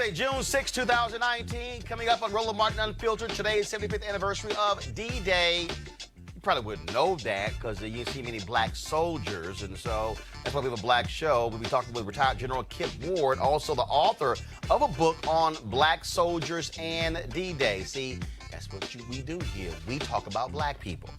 Thursday, June 6, 2019. Coming up on Roland Martin Unfiltered, today's 75th anniversary of D-Day. You probably wouldn't know that because you didn't see many black soldiers, and so that's why we have a black show. We'll be talking with retired General Kip Ward, also the author of a book on black soldiers and D-Day. See, that's what we do here. We talk about black people.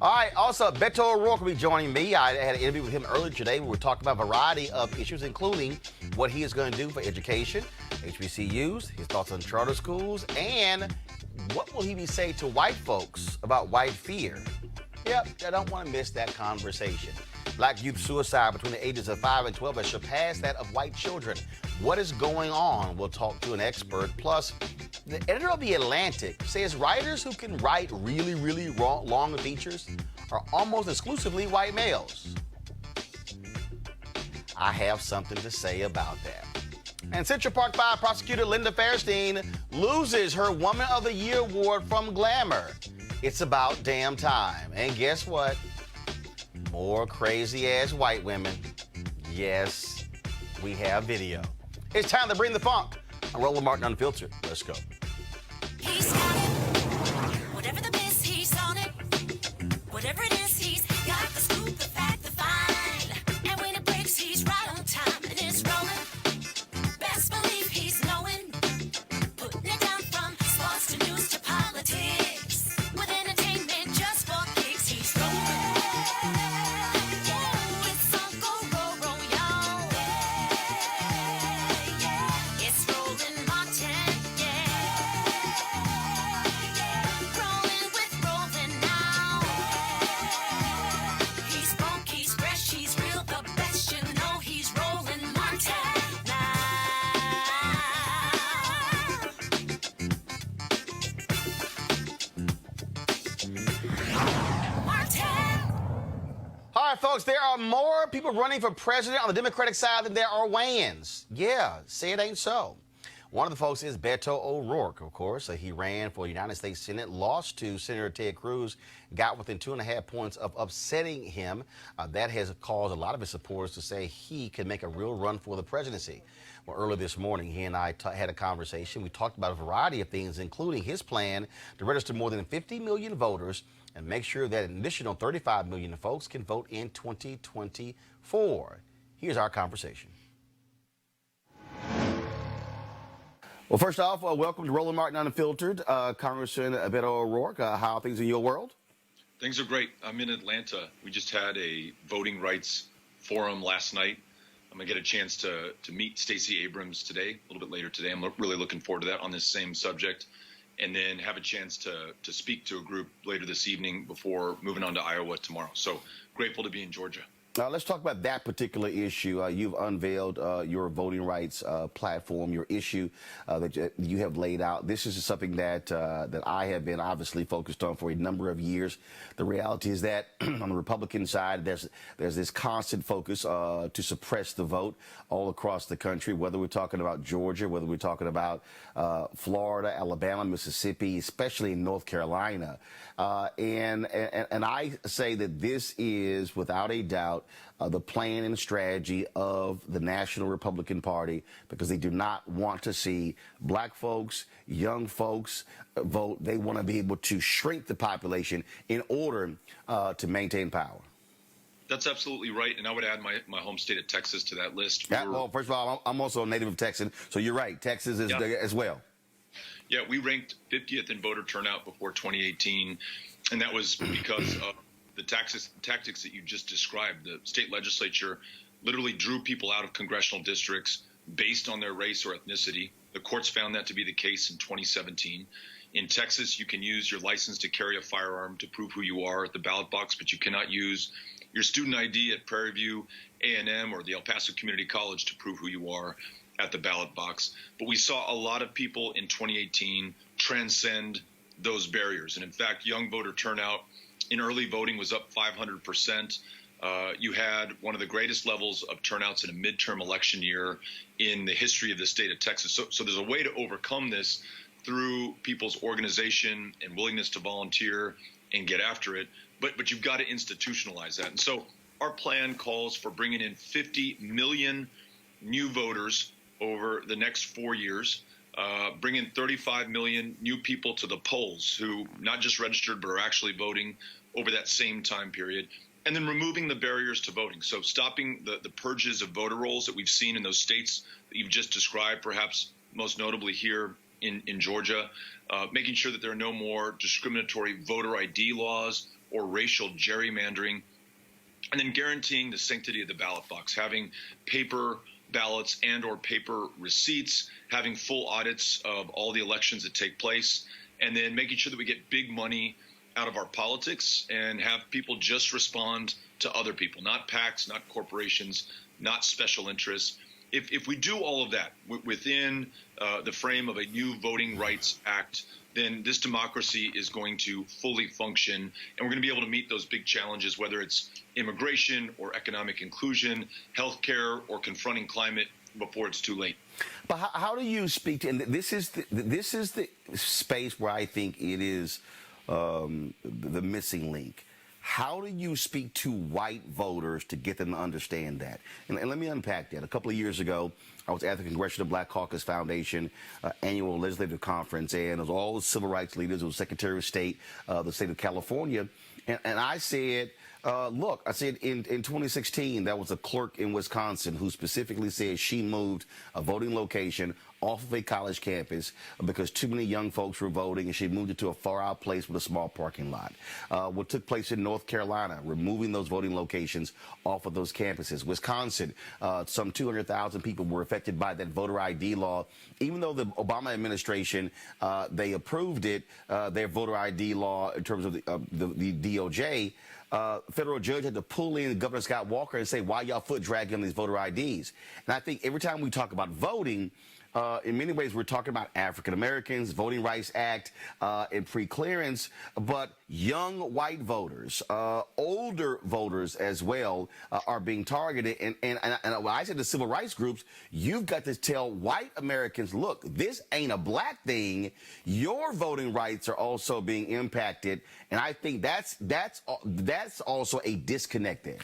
All right, also, Beto O'Rourke will be joining me. I had an interview with him earlier today. We were talking about a variety of issues, including what he is going to do for education, HBCUs, his thoughts on charter schools, and what will he be saying to white folks about white fear. Yep, I don't want to miss that conversation. Black youth suicide between the ages of 5 and 12 has surpassed that of white children. What is going on? We'll talk to an expert. Plus, the editor of The Atlantic says writers who can write really long features are almost exclusively white males. I have something to say about that. And Central Park 5 prosecutor Linda Fairstein loses her Woman of the Year award from Glamour. It's about damn time. And guess what? More crazy-ass white women. Yes, we have video. It's time to bring the funk. I'm Roland Martin Unfiltered. Let's go. He's got it. Whatever the miss, he's on it. Whatever it is, he's got the scoop, the fact, the find. And when it breaks, he's right on time and it's rolling. Best believe he's knowing. Putting it down from sports to news to politics. With entertainment just for kicks, he's rolling. Yeah, it's Uncle Roro, y'all. Yeah, it's Roland Martin. Rolling with Roland now. He's funk, he's fresh, he's real, the best. You know he's Roland Martin now. Martin. All right, folks, there are more people running for president on the Democratic side than there are weigh-ins. Yeah, say it ain't so. One of the folks is Beto O'Rourke, of course. He ran for the United States Senate, lost to Senator Ted Cruz, got within 2.5 points of upsetting him. That has caused a lot of his supporters to say he can make a real run for the presidency. Well, earlier this morning, he and I had a conversation. We talked about a variety of things, including his plan to register more than 50 million voters and make sure that an additional 35 million folks can vote in 2024. Here's our conversation. Well, first off, welcome to Roland Martin Unfiltered. Congressman Beto O'Rourke, how are things in your world? Things are great. I'm in Atlanta. We just had a voting rights forum last night. I'm going to get a chance to meet Stacey Abrams today, a little bit later today. I'm really looking forward to that on this same subject. And then have a chance to speak to a group later this evening before moving on to Iowa tomorrow. So grateful to be in Georgia. Now, let's talk about that particular issue. You've unveiled your voting rights platform, your issue that you have laid out. This is something that I have been obviously focused on for a number of years. The reality is that on the Republican side, there's this constant focus to suppress the vote all across the country, whether we're talking about Georgia, whether we're talking about Florida, Alabama, Mississippi, especially in North Carolina. And I say that this is, without a doubt, the plan and strategy of the National Republican Party, because they do not want to see black folks, young folks vote. They want to be able to shrink the population in order to maintain power. That's absolutely right. And I would add my home state of Texas to that list. Yeah, well, first of all, I'm also a native of Texas, so you're right. Texas is there as well. Yeah, we ranked 50th in voter turnout before 2018, and that was because of the tactics that you just described. The state legislature literally drew people out of congressional districts based on their race or ethnicity. The courts found that to be the case in 2017. In Texas, you can use your license to carry a firearm to prove who you are at the ballot box, but you cannot use your student ID at Prairie View A&M or the El Paso Community College to prove who you are at the ballot box. But we saw a lot of people in 2018 transcend those barriers. And in fact, young voter turnout in early voting was up 500%. You had one of the greatest levels of turnouts in a midterm election year in the history of the state of Texas. So there's a way to overcome this through people's organization and willingness to volunteer and get after it. But you've got to institutionalize that. And so our plan calls for bringing in 50 million new voters over the next 4 years. bring in 35 million new people to the polls who not just registered but are actually voting over that same time period, and then removing the barriers to voting. So stopping the purges of voter rolls that we've seen in those states that you've just described, perhaps most notably here in Georgia, making sure that there are no more discriminatory voter ID laws or racial gerrymandering, and then guaranteeing the sanctity of the ballot box, having paper ballots and or paper receipts, having full audits of all the elections that take place, and then making sure that we get big money out of our politics and have people just respond to other people, not PACs, not corporations, not special interests. If we do all of that within the frame of a new Voting Rights Act, then this democracy is going to fully function, and we're going to be able to meet those big challenges, whether it's immigration or economic inclusion, healthcare, or confronting climate before it's too late. But how do you speak to, and this is the space where I think it is the missing link. How do you speak to white voters to get them to understand that? And let me unpack that. A couple of years ago, I was at the Congressional Black Caucus Foundation annual legislative conference, and it was all the civil rights leaders. It was Secretary of State, the state of California. And I said, look, I said in 2016, there was a clerk in Wisconsin who specifically said she moved a voting location off of a college campus because too many young folks were voting, and she moved it to a far-out place with a small parking lot. What took place in North Carolina, removing those voting locations off of those campuses. Wisconsin, some 200,000 people were affected by that voter ID law. Even though the Obama administration, they approved it, their voter ID law in terms of the DOJ, federal judge had to pull in Governor Scott Walker and say, why y'all foot dragging on these voter IDs? And I think every time we talk about voting, in many ways, we're talking about African Americans, Voting Rights Act, and pre-clearance, but young white voters, older voters as well, are being targeted. And when I said to civil rights groups, you've got to tell white Americans, look, this ain't a black thing. Your voting rights are also being impacted. And I think that's also a disconnect there.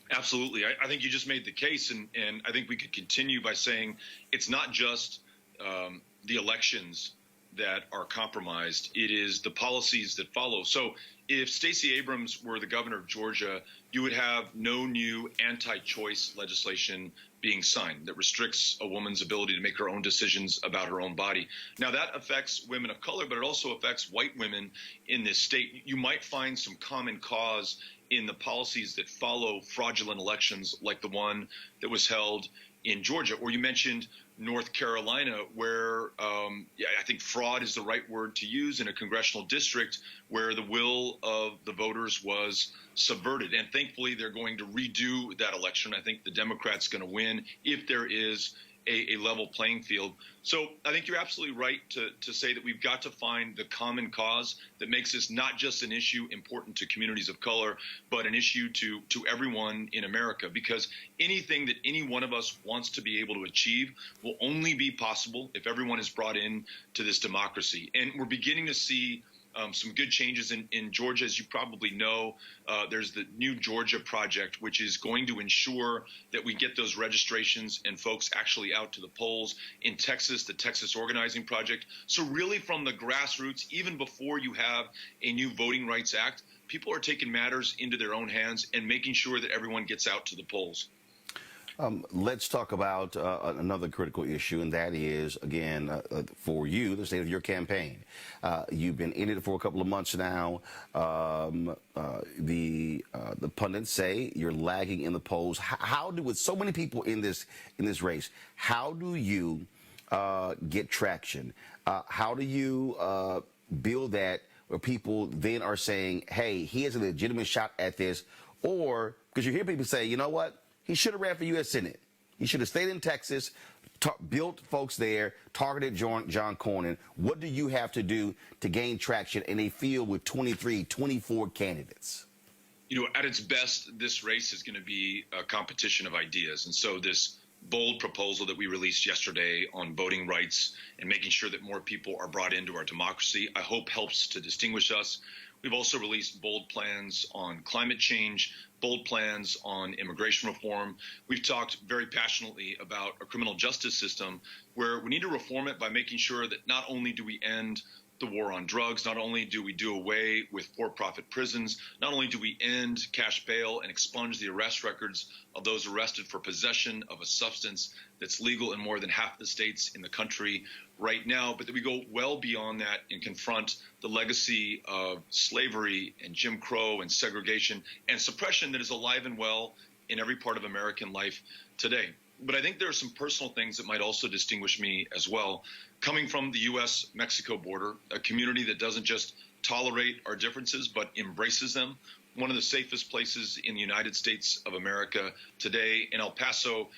Absolutely. I think you just made the case, and I think we could continue by saying it's not just the elections that are compromised. It is the policies that follow. So if Stacey Abrams were the governor of Georgia, you would have no new anti-choice legislation being signed that restricts a woman's ability to make her own decisions about her own body. Now, that affects women of color, but it also affects white women in this state. You might find some common cause in the policies that follow fraudulent elections like the one that was held in Georgia. Or you mentioned North Carolina, where I think fraud is the right word to use in a congressional district where the will of the voters was subverted. And thankfully, they're going to redo that election. I think the Democrats going to win if there is a level playing field. So I think you're absolutely right to say that we've got to find the common cause that makes this not just an issue important to communities of color, but an issue to everyone in America, because anything that any one of us wants to be able to achieve will only be possible if everyone is brought in to this democracy. And we're beginning to see some good changes in Georgia. As you probably know, there's the New Georgia Project, which is going to ensure that we get those registrations and folks actually out to the polls. In Texas, the Texas Organizing Project. So really from the grassroots, even before you have a new Voting Rights Act, people are taking matters into their own hands and making sure that everyone gets out to the polls. Let's talk about another critical issue, and that is, again, for you, the state of your campaign. You've been in it for a couple of months now. The pundits say you're lagging in the polls. How do, with so many people in this race, how do you get traction? How do you build that where people then are saying, hey, he has a legitimate shot at this? Or, because you hear people say, you know what? He should have ran for U.S. Senate. He should have stayed in Texas, built folks there, targeted John Cornyn. What do you have to do to gain traction in a field with 23, 24 candidates? You know, at its best, this race is going to be a competition of ideas. And so this bold proposal that we released yesterday on voting rights and making sure that more people are brought into our democracy, I hope helps to distinguish us. We've also released bold plans on climate change, bold plans on immigration reform. We've talked very passionately about a criminal justice system where we need to reform it by making sure that not only do we end the war on drugs, not only do we do away with for-profit prisons, not only do we end cash bail and expunge the arrest records of those arrested for possession of a substance that's legal in more than half the states in the country right now, but that we go well beyond that and confront the legacy of slavery and Jim Crow and segregation and suppression that is alive and well in every part of American life today. But I think there are some personal things that might also distinguish me as well. Coming from the U.S.-Mexico border, a community that doesn't just tolerate our differences, but embraces them, one of the safest places in the United States of America today, in El Paso,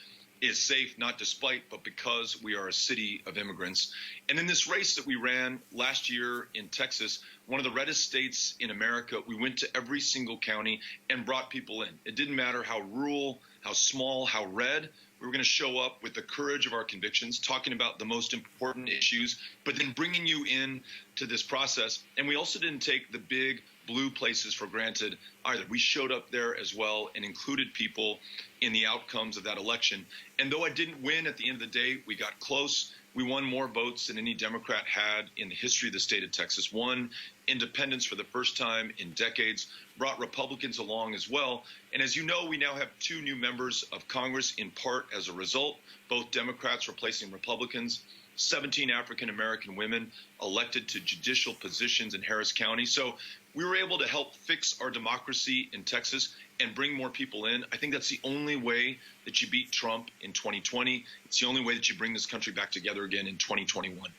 is safe not despite, but because we are a city of immigrants. And in this race that we ran last year in Texas, one of the reddest states in America, we went to every single county and brought people in. It didn't matter how rural, how small, how red. We were going to show up with the courage of our convictions, talking about the most important issues, but then bringing you in to this process. And we also didn't take the big blue places for granted either. We showed up there as well and included people in the outcomes of that election. And though I didn't win at the end of the day, we got close. We won more votes than any Democrat had in the history of the state of Texas, won independence for the first time in decades, brought Republicans along as well. And as you know, we now have 2 new members of Congress, in part as a result, both Democrats replacing Republicans, 17 African-American women elected to judicial positions in Harris County. So we were able to help fix our democracy in Texas and bring more people in. I think that's the only way that you beat Trump in 2020. It's the only way that you bring this country back together again in 2021.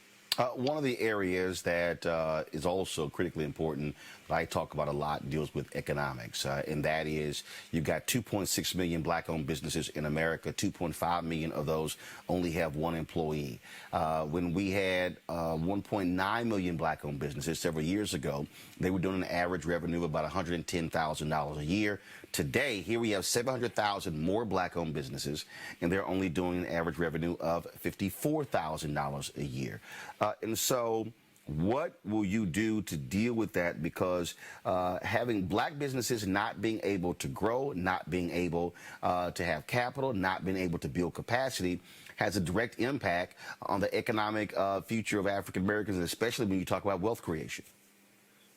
One of the areas that is also critically important that I talk about a lot deals with economics, and that is you've got 2.6 million black-owned businesses in America. 2.5 million of those only have one employee. When we had 1.9 million black-owned businesses several years ago, they were doing an average revenue of about $110,000 a year. Today, here we have 700,000 more black-owned businesses, and they're only doing an average revenue of $54,000 a year. And so what will you do to deal with that? Because having black businesses not being able to grow, not being able to have capital, not being able to build capacity has a direct impact on the economic future of African Americans, especially when you talk about wealth creation.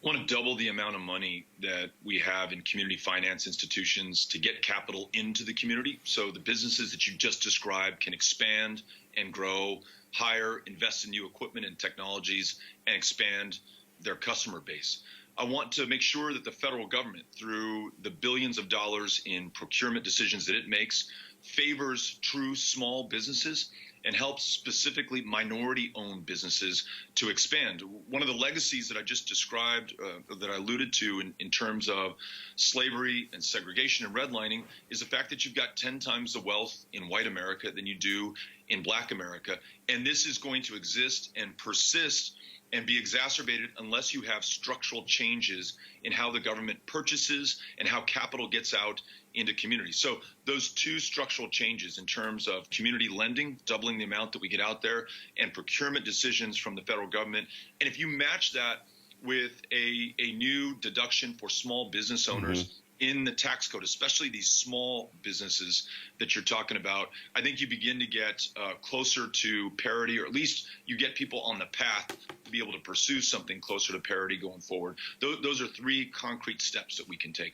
I want to double the amount of money that we have in community finance institutions to get capital into the community so the businesses that you just described can expand and grow, hire, invest in new equipment and technologies, and expand their customer base. I want to make sure that the federal government, through the billions of dollars in procurement decisions that it makes, favors true small businesses and helps specifically minority-owned businesses to expand. One of the legacies that I just described, that I alluded to in terms of slavery and segregation and redlining, is the fact that you've got 10 times the wealth in white America than you do in black America. And this is going to exist and persist and be exacerbated unless you have structural changes in how the government purchases and how capital gets out into communities. So those 2 structural changes in terms of community lending, doubling the amount that we get out there, and procurement decisions from the federal government. And if you match that with a new deduction for small business owners in the tax code, especially these small businesses that you're talking about, I think you begin to get closer to parity, or at least you get people on the path to be able to pursue something closer to parity going forward. Those are 3 concrete steps that we can take.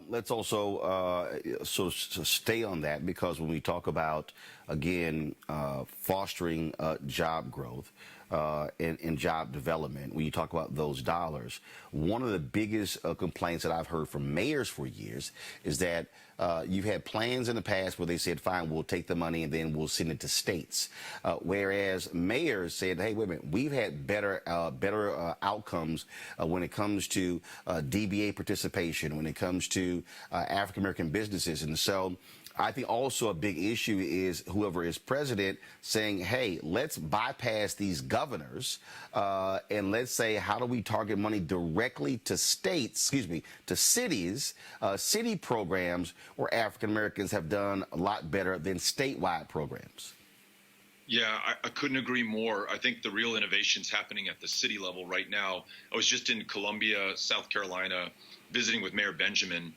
Let's also stay on that, because when we talk about, again, fostering job growth and job development, when you talk about those dollars, one of the biggest complaints that I've heard from mayors for years is that you've had plans in the past where they said, fine, we'll take the money and then we'll send it to states. Whereas mayors said, hey, wait a minute, we've had better outcomes when it comes to DBA participation, when it comes to African-American businesses. And so I think also a big issue is whoever is president saying, hey, let's bypass these governors and let's say, how do we target money directly to to cities, city programs where African Americans have done a lot better than statewide programs? Yeah, I couldn't agree more. I think the real innovation's happening at the city level right now. I was just in Columbia, South Carolina, visiting with Mayor Benjamin.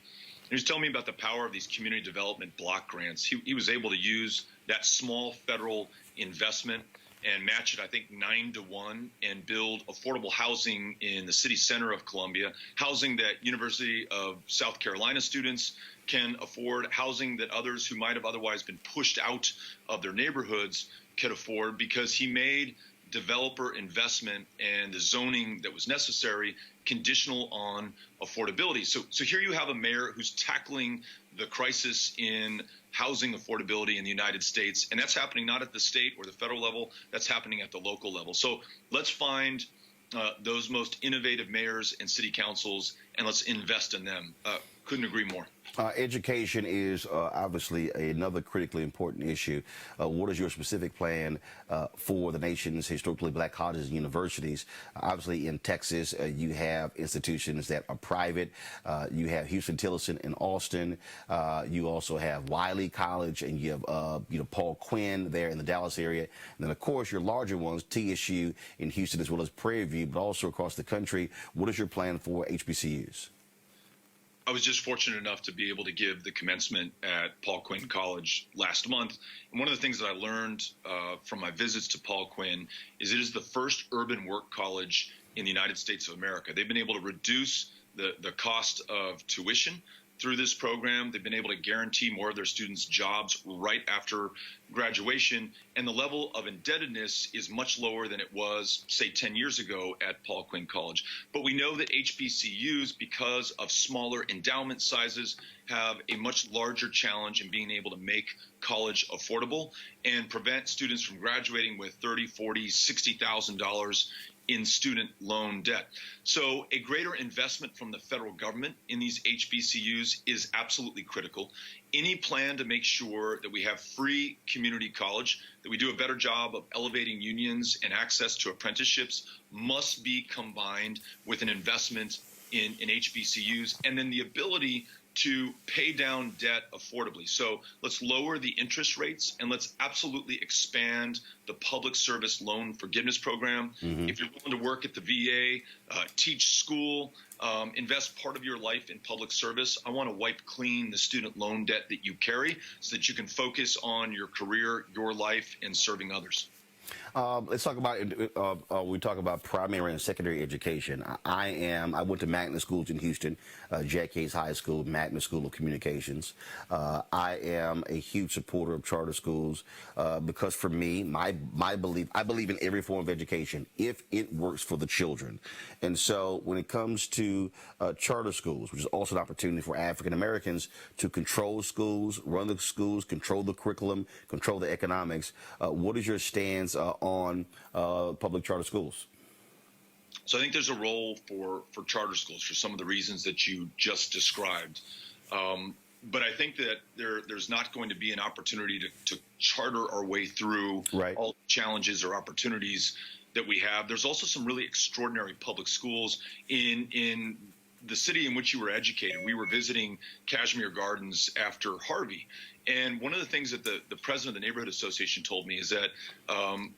He was telling me about the power of these community development block grants. He was able to use that small federal investment and match it, I think, 9-1, and build affordable housing in the city center of Columbia, housing that University of South Carolina students can afford, housing that others who might have otherwise been pushed out of their neighborhoods could afford, because he made developer investment and the zoning that was necessary conditional on affordability. So here you have a mayor who's tackling the crisis in housing affordability in the United States, and that's happening not at the state or the federal level, that's happening at the local level. So let's find those most innovative mayors and city councils, and let's invest in them. Couldn't agree more. Education is obviously another critically important issue. What is your specific plan for the nation's historically black colleges and universities? Obviously, in Texas, you have institutions that are private. You have Houston-Tillotson in Austin. You also have Wiley College, and you have Paul Quinn there in the Dallas area. And then, of course, your larger ones, TSU in Houston, as well as Prairie View, but also across the country. What is your plan for HBCUs? I was just fortunate enough to be able to give the commencement at Paul Quinn College last month. And one of the things that I learned from my visits to Paul Quinn is it is the first urban work college in the United States of America. They've been able to reduce the cost of tuition through this program. They've been able to guarantee more of their students jobs right after graduation, and the level of indebtedness is much lower than it was, say, 10 years ago at Paul Quinn College. But we know that HBCUs, because of smaller endowment sizes, have a much larger challenge in being able to make college affordable and prevent students from graduating with $30,000, $40,000, $60,000 in student loan debt. So a greater investment from the federal government in these HBCUs is absolutely critical. Any plan to make sure that we have free community college, that we do a better job of elevating unions and access to apprenticeships, must be combined with an investment in HBCUs, and then the ability to pay down debt affordably. So let's lower the interest rates, and let's absolutely expand the public service loan forgiveness program. If you're willing to work at the VA, teach school, invest part of your life in public service, I want to wipe clean the student loan debt that you carry so that you can focus on your career, your life, and serving others. Let's talk about, we talk about primary and secondary education. I went to magnet schools in Houston, Jack Yates High School, Magnet School of Communications. I am a huge supporter of charter schools because for me, I believe in every form of education if it works for the children. And so when it comes to charter schools, which is also an opportunity for African Americans to control schools, run the schools, control the curriculum, control the economics, what is your stance on public charter schools? So I think there's a role for charter schools for some of the reasons that you just described. But I think that there's not going to be an opportunity to charter our way through all the challenges or opportunities that we have. There's also some really extraordinary public schools in the city in which you were educated. We were visiting Kashmir Gardens after Harvey. And one of the things that the president of the Neighborhood Association told me is that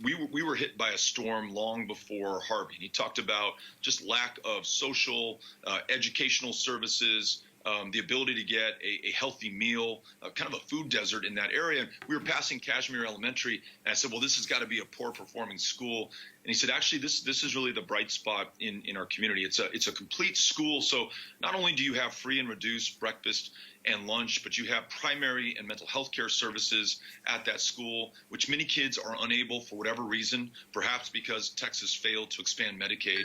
we were hit by a storm long before Harvey. And he talked about just lack of social, educational services, the ability to get a healthy meal, kind of a food desert in that area. And we were passing Kashmir Elementary, and I said, well, this has got to be a poor-performing school. And he said, actually, this is really the bright spot in our community. It's a complete school. So not only do you have free and reduced breakfast and lunch, but you have primary and mental health care services at that school, which many kids are unable for whatever reason, perhaps because Texas failed to expand Medicaid,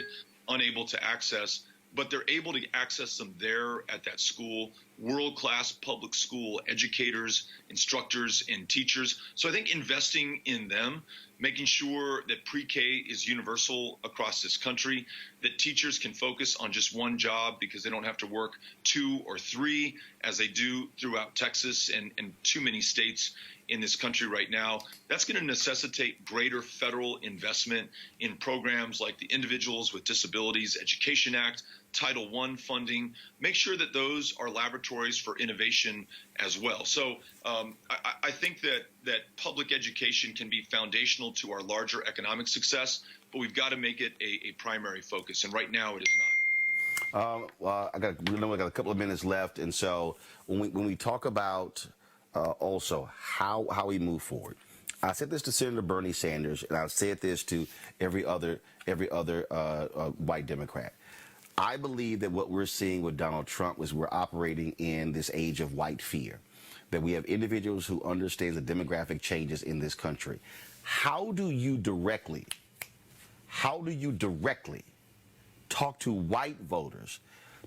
unable to access. But they're able to access them there at that school, world-class public school educators, instructors, and teachers. So I think investing in them, making sure that pre-K is universal across this country, that teachers can focus on just one job because they don't have to work 2 or 3 as they do throughout Texas and too many states in this country right now. That's going to necessitate greater federal investment in programs like the Individuals with Disabilities Education Act, Title I funding. Make sure that those are laboratories for innovation as well. So I think that public education can be foundational to our larger economic success, but we've got to make it a primary focus. And right now it is not. Well, I got a couple of minutes left, and so when we talk about also how we move forward, I said this to Senator Bernie Sanders, and I've said this to every other white Democrat. I believe that what we're seeing with Donald Trump is we're operating in this age of white fear, that we have individuals who understand the demographic changes in this country. How do you directly talk to white voters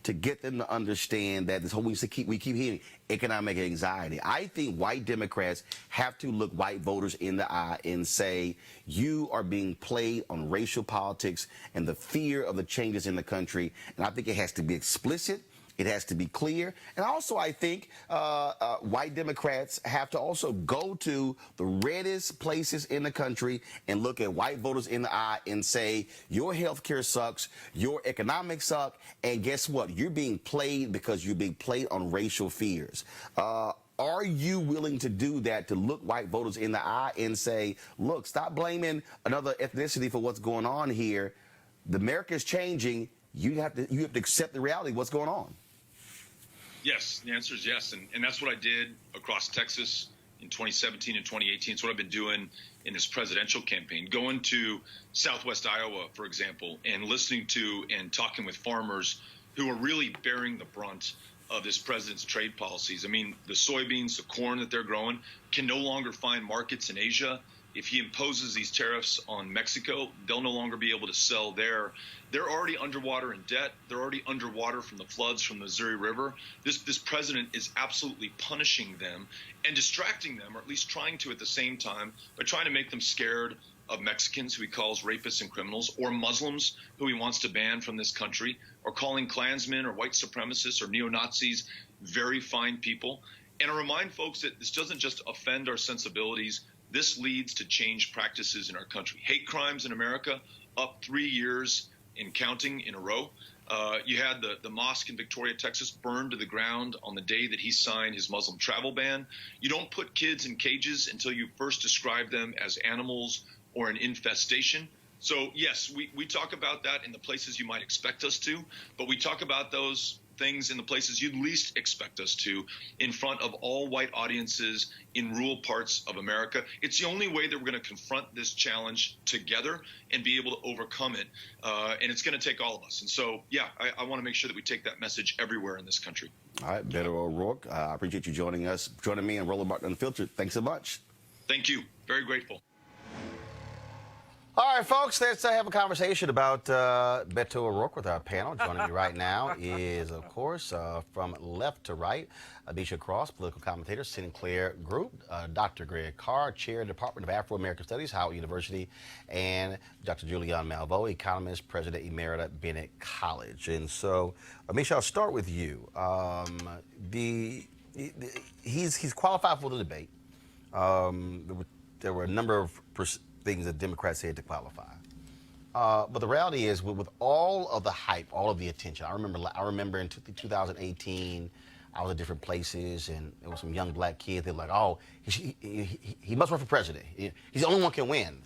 to get them to understand that this whole we keep hearing economic anxiety? I think white Democrats have to look white voters in the eye and say, you are being played on racial politics and the fear of the changes in the country. And I think it has to be explicit. It has to be clear. And also, I think white Democrats have to also go to the reddest places in the country and look at white voters in the eye and say, your health care sucks, your economics suck, and guess what? You're being played because you're being played on racial fears. Are you willing to do that, to look white voters in the eye and say, look, stop blaming another ethnicity for what's going on here. The America's changing. You have to accept the reality of what's going on. Yes, the answer is yes. And that's what I did across Texas in 2017 and 2018. It's what I've been doing in this presidential campaign, going to Southwest Iowa, for example, and listening to and talking with farmers who are really bearing the brunt of this president's trade policies. I mean, the soybeans, the corn that they're growing can no longer find markets in Asia. If he imposes these tariffs on Mexico, they'll no longer be able to sell there. They're already underwater in debt. They're already underwater from the floods from the Missouri River. This president is absolutely punishing them and distracting them, or at least trying to at the same time, by trying to make them scared of Mexicans, who he calls rapists and criminals, or Muslims, who he wants to ban from this country, or calling Klansmen or white supremacists or neo-Nazis very fine people. And I remind folks that this doesn't just offend our sensibilities. This leads to changed practices in our country. Hate crimes in America up 3 years and counting in a row. You had the mosque in Victoria, Texas, burned to the ground on the day that he signed his Muslim travel ban. You don't put kids in cages until you first describe them as animals or an infestation. So, yes, we talk about that in the places you might expect us to, but we talk about those things in the places you'd least expect us to, in front of all white audiences in rural parts of America. It's the only way that we're going to confront this challenge together and be able to overcome it. And it's going to take all of us. And so, yeah, I want to make sure that we take that message everywhere in this country. All right, Beto O'Rourke, I appreciate you joining me and Roland Martin Unfiltered. Thanks so much. Thank you. Very grateful. All right, folks, let's have a conversation about Beto O'Rourke with our panel. Joining me right now is, of course, from left to right, Abisha Cross, political commentator, Sinclair Group, Dr. Greg Carr, Chair of the Department of Afro-American Studies, Howard University, and Dr. Julian Malveaux, economist, president emerita, Bennett College. And so, Abisha, I'll start with you. He's qualified for the debate. There were a number of things that Democrats said to qualify. But the reality is, with all of the hype, all of the attention, I remember in 2018, I was at different places, and there was some young black kids. They were like, "Oh, he must run for president. He's the only one can win."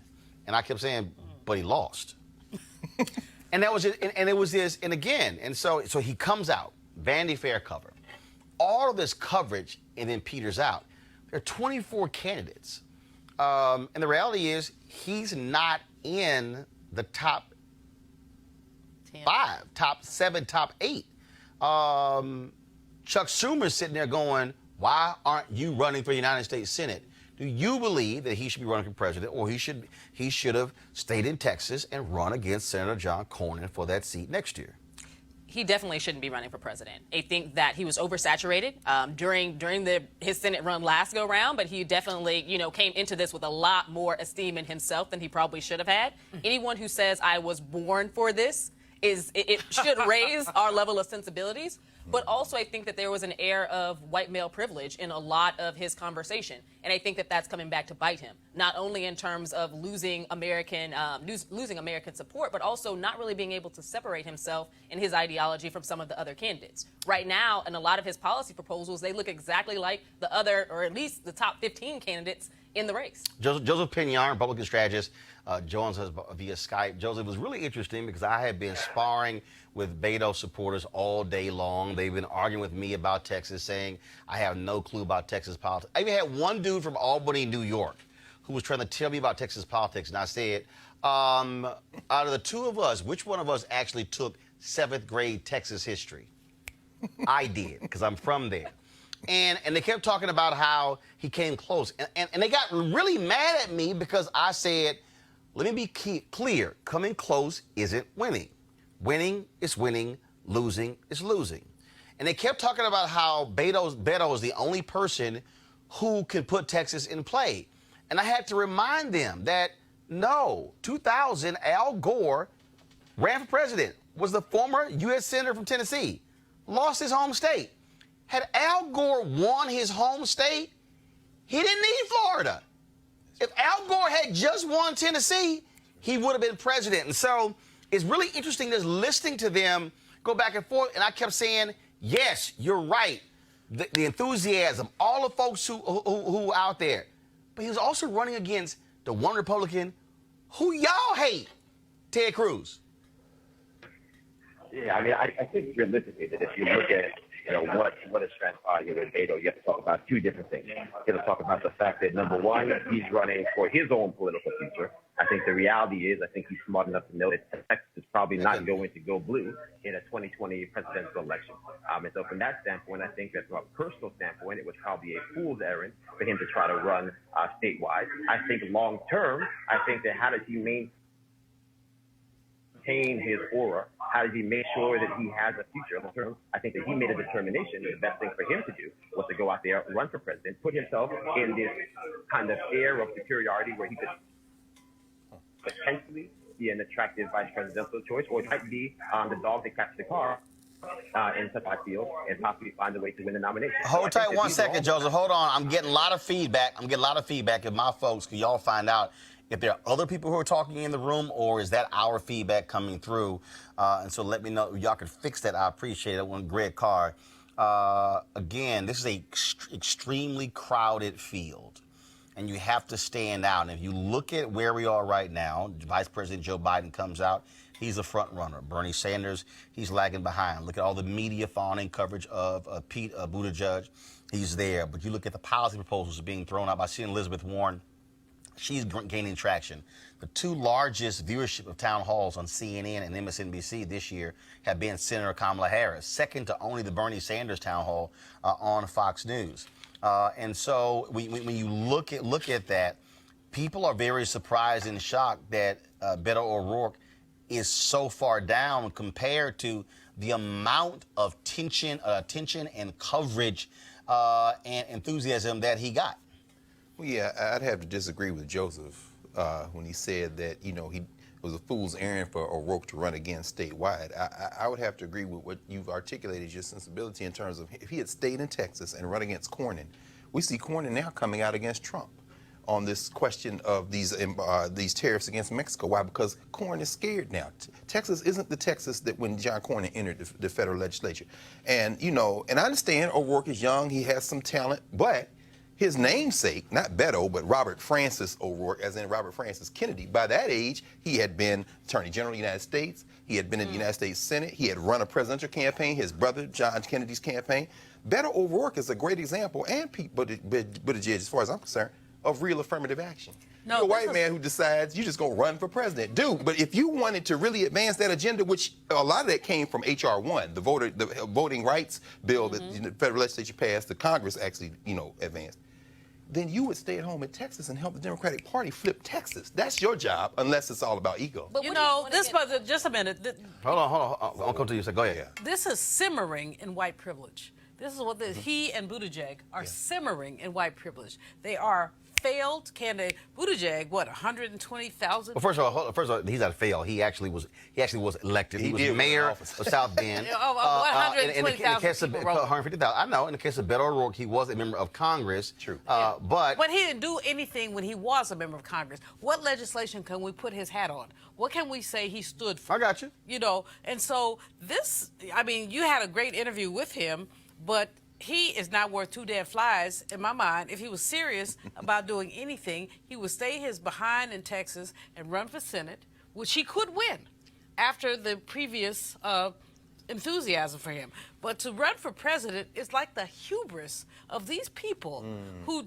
And I kept saying, "But he lost." And that was it. And it was this. And again, and so he comes out, Vanity Fair cover, all of this coverage, and then peters out. There are 24 candidates. And the reality is, he's not in the top 5, top 7, top 8. Chuck Schumer's sitting there going, why aren't you running for the United States Senate? Do you believe that he should be running for president, or he should have stayed in Texas and run against Senator John Cornyn for that seat next year? He definitely shouldn't be running for president. I think that he was oversaturated during his Senate run last go round, but he definitely, came into this with a lot more esteem in himself than he probably should have had. Anyone who says I was born for this it should raise our level of sensibilities. But also, I think that there was an air of white male privilege in a lot of his conversation, and I think that that's coming back to bite him. Not only in terms of losing American support, but also not really being able to separate himself and his ideology from some of the other candidates. Right now, in a lot of his policy proposals, they look exactly like the other, or at least the top 15 candidates in the race. Joseph Pinion, Republican strategist, joins us via Skype. Joseph, it was really interesting because I have been sparring with Beto supporters all day long. They've been arguing with me about Texas, saying I have no clue about Texas politics. I even had one dude from Albany, New York, who was trying to tell me about Texas politics, and I said, out of the two of us, which one of us actually took 7th grade Texas history? I did, because I'm from there. And they kept talking about how he came close. And they got really mad at me because I said, let me be clear. Coming close isn't winning. Winning is winning. Losing is losing. And they kept talking about how Beto is the only person who can put Texas in play. And I had to remind them that, no, 2000, Al Gore ran for president, was the former U.S. Senator from Tennessee, lost his home state. Had Al Gore won his home state, he didn't need Florida. If Al Gore had just won Tennessee, he would have been president. And so it's really interesting just listening to them go back and forth. And I kept saying, yes, you're right. The enthusiasm, all the folks who out there. But he was also running against the one Republican who y'all hate, Ted Cruz. Yeah, I mean, I think realistically that if you look at what has transpired with Beto, you have to talk about two different things. You have to talk about the fact that, number one, he's running for his own political future. I think the reality is, I think he's smart enough to know that Texas is probably not going to go blue in a 2020 presidential election. And so from that standpoint, I think that from a personal standpoint, it was probably a fool's errand for him to try to run statewide. I think long term, I think that how does he maintain his aura? How does he make sure that he has a future long term? I think that he made a determination that the best thing for him to do was to go out there, run for president, put himself in this kind of air of superiority where he could potentially be an attractive vice presidential choice, or it might be the dog that catches the car in such a field and possibly find a way to win the nomination. Hold tight 1 second, Joseph. Hold on. I'm getting a lot of feedback. If my folks, can y'all find out if there are other people who are talking in the room, or is that our feedback coming through? And so let me know. Y'all can fix that. I appreciate it. When Greg Carr. Again, this is a extremely crowded field, and you have to stand out. And if you look at where we are right now, Vice President Joe Biden comes out. He's a front runner. Bernie Sanders, he's lagging behind. Look at all the media fawning coverage of Pete Buttigieg. He's there. But you look at the policy proposals being thrown out by Senator Elizabeth Warren. She's gaining traction. The two largest viewership of town halls on CNN and MSNBC this year have been Senator Kamala Harris, second to only the Bernie Sanders town hall on Fox News. And so when you look at that, people are very surprised and shocked that Beto O'Rourke is so far down compared to the amount of attention and coverage and enthusiasm that he got. Well, yeah, I'd have to disagree with Joseph when he said that, it was a fool's errand for O'Rourke to run again statewide. I would have to agree with what you've articulated, your sensibility in terms of if he had stayed in Texas and run against Cornyn. We see Cornyn now coming out against Trump on this question of these tariffs against Mexico. Why? Because Cornyn is scared now. Texas isn't the Texas that when John Cornyn entered the federal legislature. And, and I understand O'Rourke is young, he has some talent, but his namesake, not Beto, but Robert Francis O'Rourke, as in Robert Francis Kennedy, by that age, he had been Attorney General of the United States. He had been in the United States Senate. He had run a presidential campaign, his brother, John Kennedy's campaign. Beto O'Rourke is a great example, and Pete Buttigieg, as far as I'm concerned, of real affirmative action. You're a white man who decides you're just going to run for president. Dude, but if you wanted to really advance that agenda, which a lot of that came from H.R. 1, the voting rights bill that the federal legislature passed, the Congress actually, advanced, then you would stay at home in Texas and help the Democratic Party flip Texas. That's your job, unless it's all about ego. But just a minute. Hold on. I'll come to you. So go ahead. This is simmering in white privilege. This is what this. He and Buttigieg are simmering in white privilege. They are failed candidate. Buttigieg, what, 120,000? Well, first of all, he's not failed. He actually was elected. He was mayor of South Bend. 120,000 people. 150,000. I know. In the case of Beto O'Rourke, he was a member of Congress. True. But he didn't do anything when he was a member of Congress. What legislation can we put his hat on? What can we say he stood for? I got you. You know, and so this, I mean, you had a great interview with him, but he is not worth two dead flies in my mind. If he was serious about doing anything, he would stay his behind in Texas and run for Senate, which he could win after the previous enthusiasm for him. But to run for president is like the hubris of these people who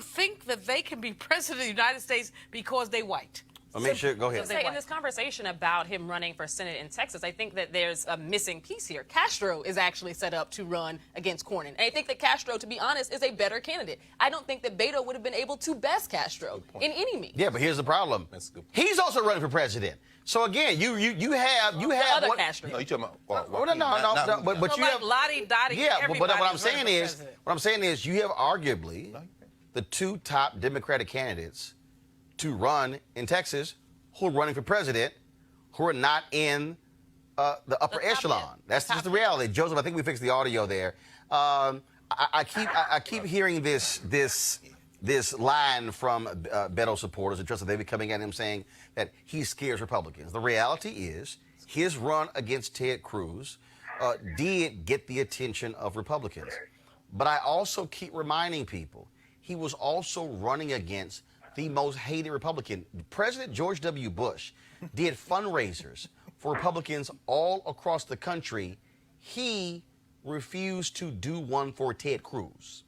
think that they can be president of the United States because they white. Make sure. Go ahead. In this conversation about him running for Senate in Texas, I think that there's a missing piece here. Castro is actually set up to run against Cornyn. And I think that Castro, to be honest, is a better candidate. I don't think that Beto would have been able to best Castro in any meeting. Yeah, but here's the problem. That's a good point. He's also running for president. So again, you have other what, Castro. No, you talking about? but you like have Lottie Dottie. Yeah, but what I'm saying is, you have arguably the two top Democratic candidates to run in Texas who are running for president, who are not in the upper echelon. That's just the reality. Joseph, I think we fixed the audio there. I keep hearing this line from Beto supporters and trust that they be coming at him saying that he scares Republicans. The reality is his run against Ted Cruz did get the attention of Republicans. But I also keep reminding people he was also running against the most hated Republican. President George W. Bush did fundraisers for Republicans all across the country. He refused to do one for Ted Cruz.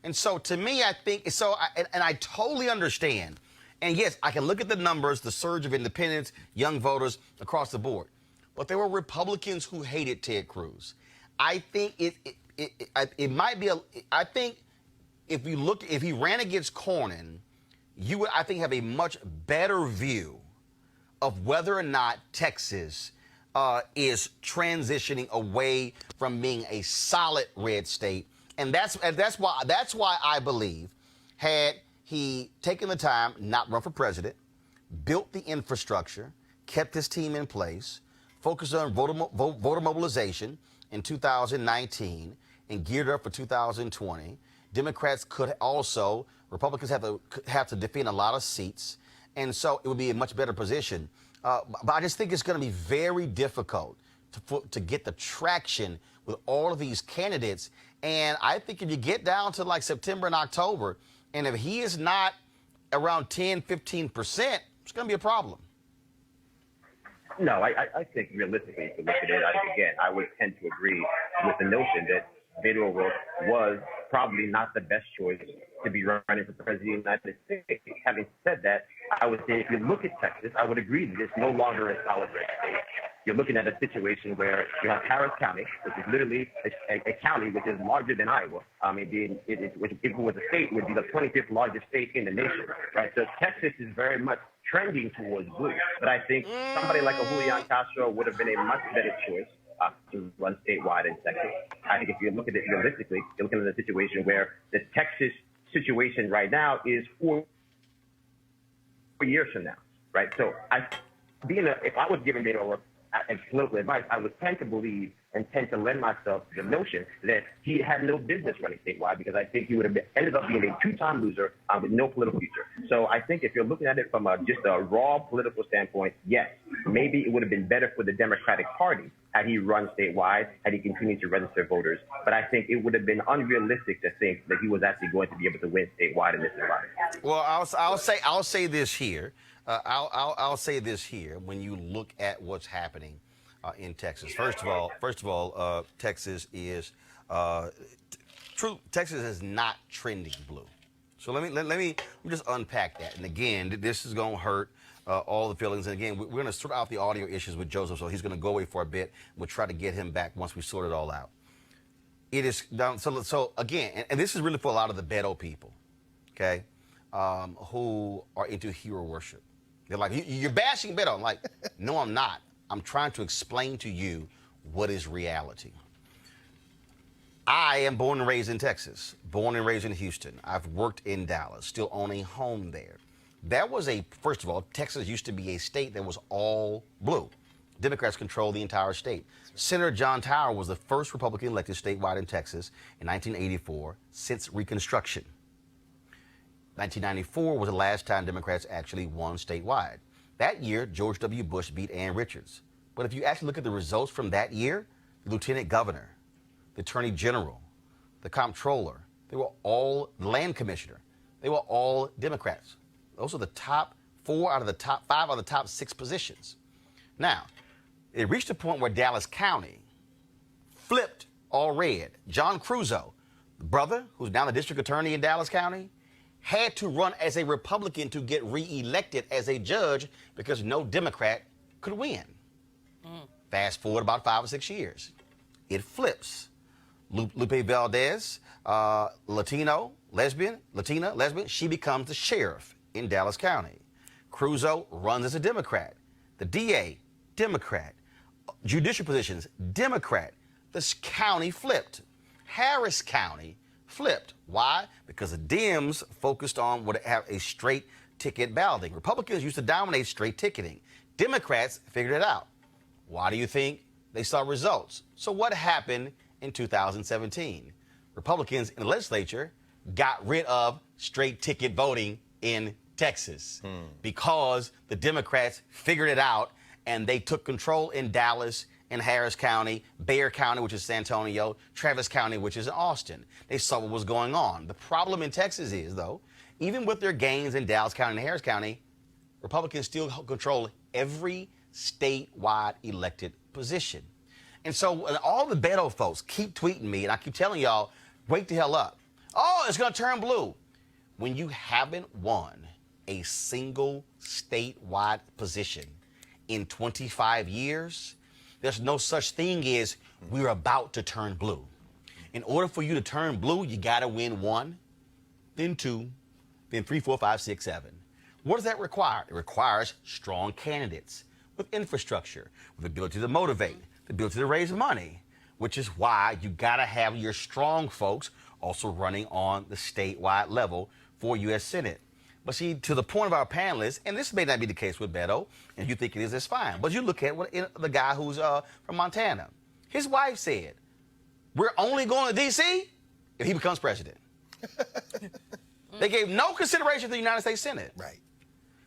And so to me, I think, and I totally understand. And yes, I can look at the numbers, the surge of independents, young voters across the board. But there were Republicans who hated Ted Cruz. I think it might be I think if he ran against Cornyn, you would, I think, have a much better view of whether or not Texas is transitioning away from being a solid red state, and that's why I believe, had he taken the time, not run for president, built the infrastructure, kept his team in place, focused on voter mobilization in 2019, and geared up for 2020, Democrats could also. Republicans have to defend a lot of seats, and so it would be a much better position. But I just think it's going to be very difficult to get the traction with all of these candidates. And I think if you get down to like September and October, and if he is not around 10, 15%, it's going to be a problem. No, I think realistically, if you look at it, I would tend to agree with the notion that Beto O'Rourke was probably not the best choice to be running for president of the United States. Having said that, I would say if you look at Texas, I would agree that it's no longer a solid red state. You're looking at a situation where you have Harris County, which is literally a county which is larger than Iowa. I mean, if it was a state, it would be the 25th largest state in the nation, right? So Texas is very much trending towards blue. But I think somebody like a Julian Castro would have been a much better choice to run statewide in Texas. I think if you look at it realistically, you're looking at a situation where the Texas situation right now is 4 years from now, right? So if I was giving Beto O'Rourke political advice, I would tend to believe and tend to lend myself to the notion that he had no business running statewide, because I think he would have ended up being a two-time loser with no political future. So I think if you're looking at it from just a raw political standpoint, yes, maybe it would have been better for the Democratic Party had he run statewide, had he continued to register voters. But I think it would have been unrealistic to think that he was actually going to be able to win statewide in this environment. Well, I'll say this here. I'll say this here. When you look at what's happening in Texas, first of all, Texas is Texas is not trending blue. So let me just unpack that. And again, this is going to hurt all the feelings. And again, we're going to sort out the audio issues with Joseph, so he's going to go away for a bit. We'll try to get him back once we sort it all out. It is down. So again, and this is really for a lot of the Beto people, okay, who are into hero worship. They're like, you're bashing Beto. I'm like, no, I'm not. I'm trying to explain to you what is reality. I am born and raised in Texas, born and raised in Houston. I've worked in Dallas, still own a home there. First of all, Texas used to be a state that was all blue. Democrats controlled the entire state. Senator John Tower was the first Republican elected statewide in Texas in 1984 since Reconstruction. 1994 was the last time Democrats actually won statewide. That year, George W. Bush beat Ann Richards. But if you actually look at the results from that year, the lieutenant governor, the attorney general, the comptroller, they were all the land commissioner. They were all Democrats. Those are the top 5 out of the top 6 positions. Now, it reached a point where Dallas County flipped all red. John Cruzo, the brother who's now the district attorney in Dallas County, had to run as a Republican to get reelected as a judge because no Democrat could win. Fast forward about 5 or 6 years. It flips. Lupe Valdez, Latina, lesbian, she becomes the sheriff in Dallas County. Cruzo runs as a Democrat. The DA, Democrat. Judicial positions, Democrat. This county flipped. Harris County flipped. Why? Because the Dems focused on what have a straight ticket balloting. Republicans used to dominate straight ticketing. Democrats figured it out. Why do you think they saw results? So what happened in 2017? Republicans in the legislature got rid of straight ticket voting in Texas because the Democrats figured it out and they took control in Dallas, in Harris County, Bexar County, which is San Antonio, Travis County, which is in Austin. They saw what was going on. The problem in Texas is, though, even with their gains in Dallas County and Harris County, Republicans still control every statewide elected position. And so all the Beto folks keep tweeting me, and I keep telling y'all, wake the hell up. Oh, it's going to turn blue. When you haven't won a single statewide position in 25 years, there's no such thing as we're about to turn blue. In order for you to turn blue, you got to win 1, then 2, then 3, 4, 5, 6, 7. What does that require? It requires strong candidates with infrastructure, with the ability to motivate, the ability to raise money, which is why you got to have your strong folks also running on the statewide level for U.S. Senate. But see, to the point of our panelists, and this may not be the case with Beto, and you think it is, that's fine. But you look at the guy who's from Montana. His wife said, we're only going to D.C. if he becomes president. They gave no consideration to the United States Senate. Right.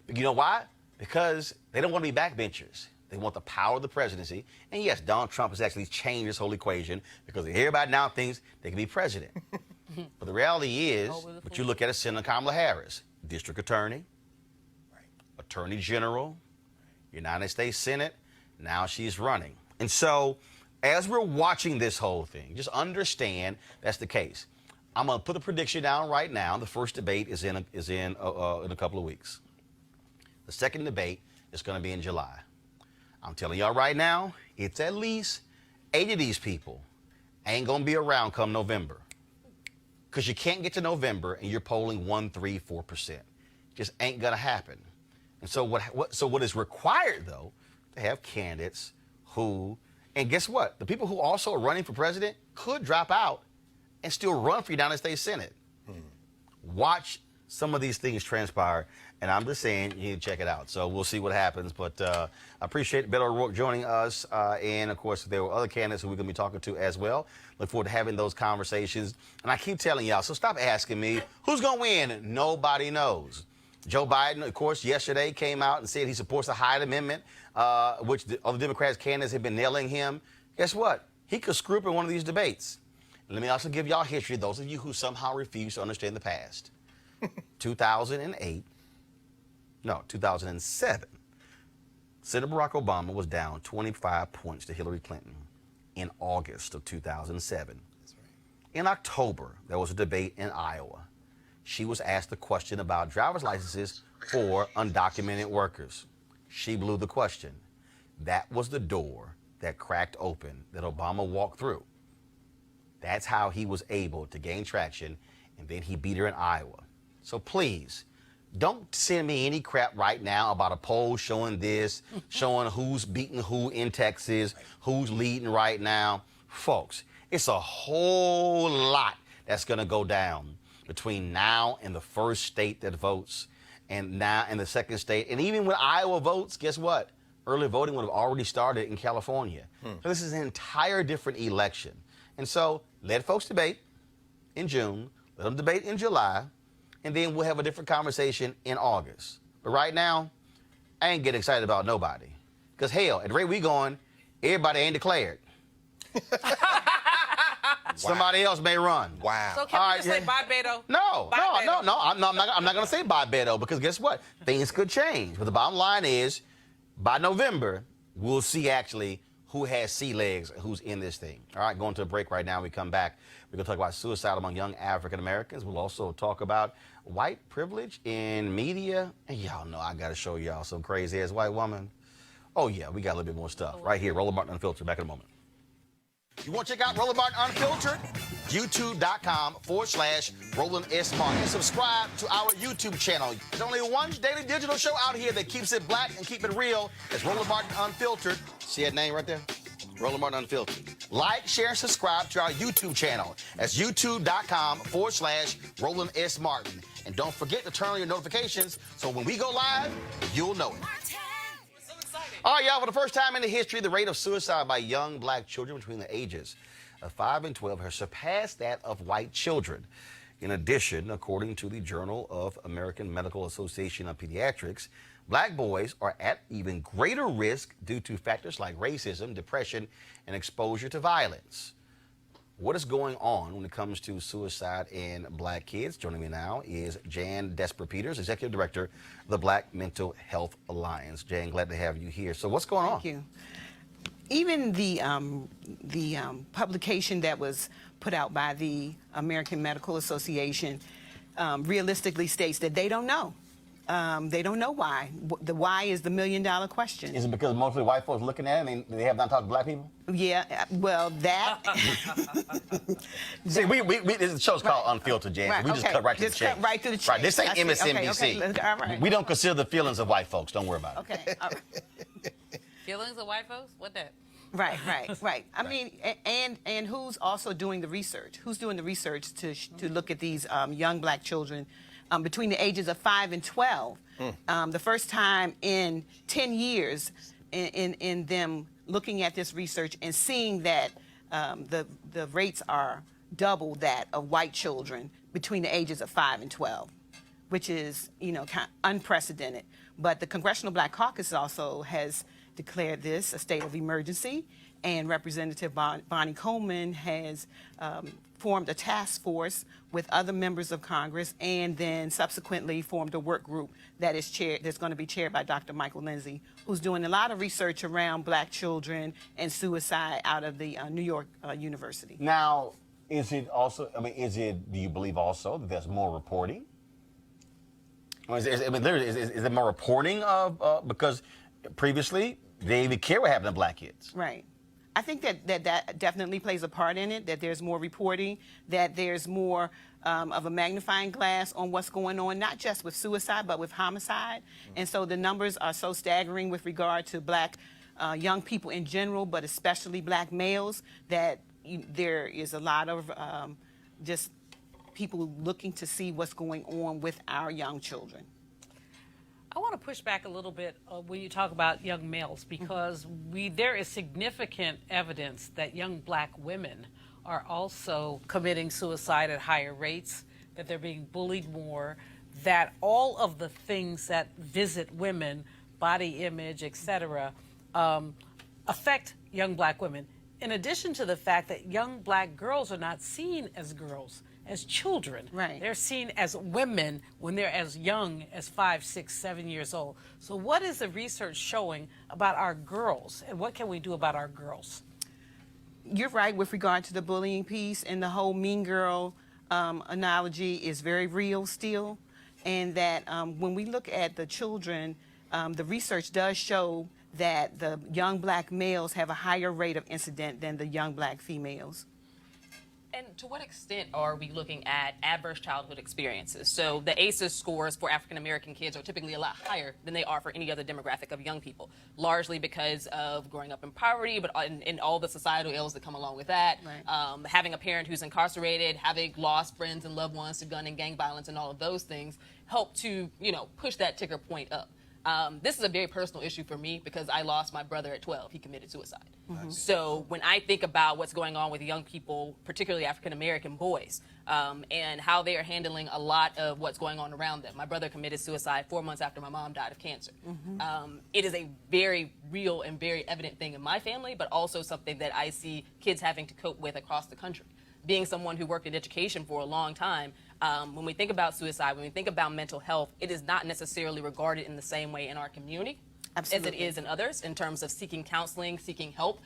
But you know why? Because they don't want to be backbenchers. They want the power of the presidency. And yes, Donald Trump has actually changed this whole equation because everybody now thinks they can be president. But the reality is, but you look at Senator Kamala Harris, district attorney, attorney general, United States Senate, now she's running. And so as we're watching this whole thing, just understand that's the case. I'm going to put a prediction down right now. The first debate is in a couple of weeks. The second debate is going to be in July. I'm telling y'all right now, it's at least 8 of these people ain't going to be around come November. Because you can't get to November and you're polling 1, 3, 4%. Just ain't going to happen. And so what is required, though, to have candidates who, and guess what? The people who also are running for president could drop out and still run for United States Senate. Watch some of these things transpire, and I'm just saying you need to check it out. So we'll see what happens. But I appreciate Beto O'Rourke joining us, and of course there were other candidates who we're going to be talking to as well. Look forward to having those conversations. And I keep telling y'all, so stop asking me who's going to win. Nobody knows. Joe Biden, of course, yesterday came out and said he supports the Hyde Amendment, which the other Democrats candidates have been nailing him. Guess what? He could screw up in one of these debates. Let me also give y'all history, those of you who somehow refuse to understand the past. 2007, Senator Barack Obama was down 25 points to Hillary Clinton in August of 2007. That's right. In October, there was a debate in Iowa. She was asked a question about driver's licenses for undocumented workers. She blew the question. That was the door that cracked open that Obama walked through. That's how he was able to gain traction, and then he beat her in Iowa. So please, don't send me any crap right now about a poll showing this, showing who's beating who in Texas, who's leading right now. Folks, It's a whole lot that's going to go down between now and the first state that votes, and now and the second state. And even when Iowa votes, guess what? Early voting would have already started in California. So this is an entire different election. And so let folks debate in June, let them debate in July, and then we'll have a different conversation in August. But right now, I ain't getting excited about nobody. Because hell, at the rate we going, everybody ain't declared. Somebody else may run. Wow. So can we just say bye, Beto? No, Bye, Beto. I'm not going to say bye, Beto, because guess what? Things could change. But the bottom line is, by November, we'll see actually who has sea legs and who's in this thing. All right, going to a break right now. We come back. We're going to talk about suicide among young African Americans. We'll also talk about white privilege in media. And y'all know I got to show y'all some crazy-ass white woman. Oh, yeah, we got a little bit more stuff right here. Roland Martin Unfiltered. Back in a moment. You want to check out Roland Martin Unfiltered? YouTube.com/Roland S. Martin. And subscribe to our YouTube channel. There's only one daily digital show out here that keeps it black and keep it real. It's Roland Martin Unfiltered. See that name right there? Roland Martin Unfiltered. Like, share, and subscribe to our YouTube channel. That's YouTube.com/Roland S. Martin. And don't forget to turn on your notifications so when we go live, you'll know it. All right, y'all, for the first time in the history, the rate of suicide by young black children between the ages of 5 and 12 has surpassed that of white children. In addition, according to the Journal of American Medical Association of Pediatrics, black boys are at even greater risk due to factors like racism, depression, and exposure to violence. What is going on when it comes to suicide in black kids? Joining me now is Jan Desper-Peters, Executive Director of the Black Mental Health Alliance. Jan, glad to have you here. So what's going on? Thank you. Even the publication that was put out by the American Medical Association realistically states that they don't know. They don't know why. The why is the million-dollar question. Is it because mostly white folks looking at it and they have not talked to black people? Yeah, well, that... See, this show's called Unfiltered, Jan. Right, We just okay. cut right to Just the chase. cut right to the chase. Right, this ain't I see. MSNBC. Okay, all right. We don't consider the feelings of white folks. Don't worry about it. Okay, all right. Feelings of white folks? What that? Right. I mean, and who's also doing the research? Who's doing the research to look at these young black children between the ages of 5 and 12? The first time in 10 years in them looking at this research and seeing that the rates are double that of white children between the ages of 5 and 12, which is, kind of unprecedented. But the Congressional Black Caucus also has declared this a state of emergency, and Representative Bonnie Coleman has formed a task force with other members of Congress, and then subsequently formed a work group that's going to be chaired by Dr. Michael Lindsay, who's doing a lot of research around black children and suicide out of the New York University. Now, is it also, do you believe also that there's more reporting? Or is there more reporting of, because previously, they didn't even care what happened to black kids. Right. I think that definitely plays a part in it, that there's more reporting, that there's more of a magnifying glass on what's going on, not just with suicide, but with homicide. And so the numbers are so staggering with regard to black young people in general, but especially black males, that there is a lot of just people looking to see what's going on with our young children. I want to push back a little bit when you talk about young males, because there is significant evidence that young black women are also committing suicide at higher rates, that they're being bullied more, that all of the things that visit women, body image, etc., affect young black women. In addition to the fact that young black girls are not seen as girls, as children. Right. They're seen as women when they're as young as 5, 6, 7 years old. So what is the research showing about our girls, and what can we do about our girls? You're right with regard to the bullying piece, and the whole mean girl analogy is very real still. And that when we look at the children, the research does show that the young black males have a higher rate of incident than the young black females. And to what extent are we looking at adverse childhood experiences? So the ACEs scores for African American kids are typically a lot higher than they are for any other demographic of young people, largely because of growing up in poverty, but in all the societal ills that come along with that. Right. Having a parent who's incarcerated, having lost friends and loved ones to gun and gang violence, and all of those things help to, push that ticker point up. This is a very personal issue for me because I lost my brother at 12. He committed suicide. Mm-hmm. So when I think about what's going on with young people, particularly African-American boys, and how they are handling a lot of what's going on around them. My brother committed suicide 4 months after my mom died of cancer. Mm-hmm. It is a very real and very evident thing in my family, but also something that I see kids having to cope with across the country. Being someone who worked in education for a long time, when we think about suicide, when we think about mental health, it is not necessarily regarded in the same way in our community Absolutely. as it is in others in terms of seeking counseling, seeking help.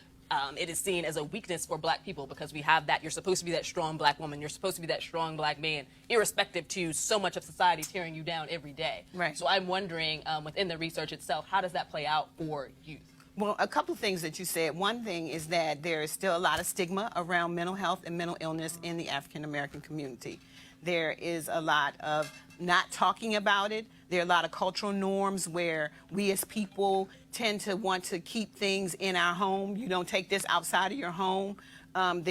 It is seen as a weakness for black people because we have that. You're supposed to be that strong black woman. You're supposed to be that strong black man, irrespective to so much of society tearing you down every day. Right. So I'm wondering, within the research itself, how does that play out for youth? Well, a couple of things that you said. One thing is that there is still a lot of stigma around mental health and mental illness in the African American community. There is a lot of not talking about it. There are a lot of cultural norms where we as people tend to want to keep things in our home. You don't take this outside of your home. And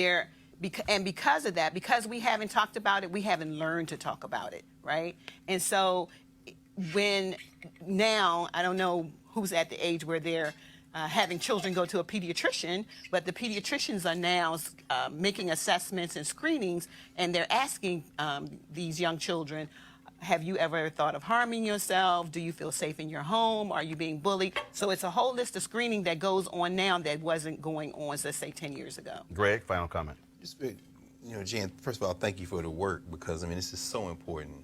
because of that, because we haven't talked about it, we haven't learned to talk about it, right? And so now, I don't know who's at the age where they're having children go to a pediatrician, but the pediatricians are now making assessments and screenings, and they're asking these young children, have you ever thought of harming yourself? Do you feel safe in your home? Are you being bullied? So it's a whole list of screening that goes on now that wasn't going on, let's say, 10 years ago. Greg, final comment. Just, Jan, first of all, thank you for the work because, this is so important.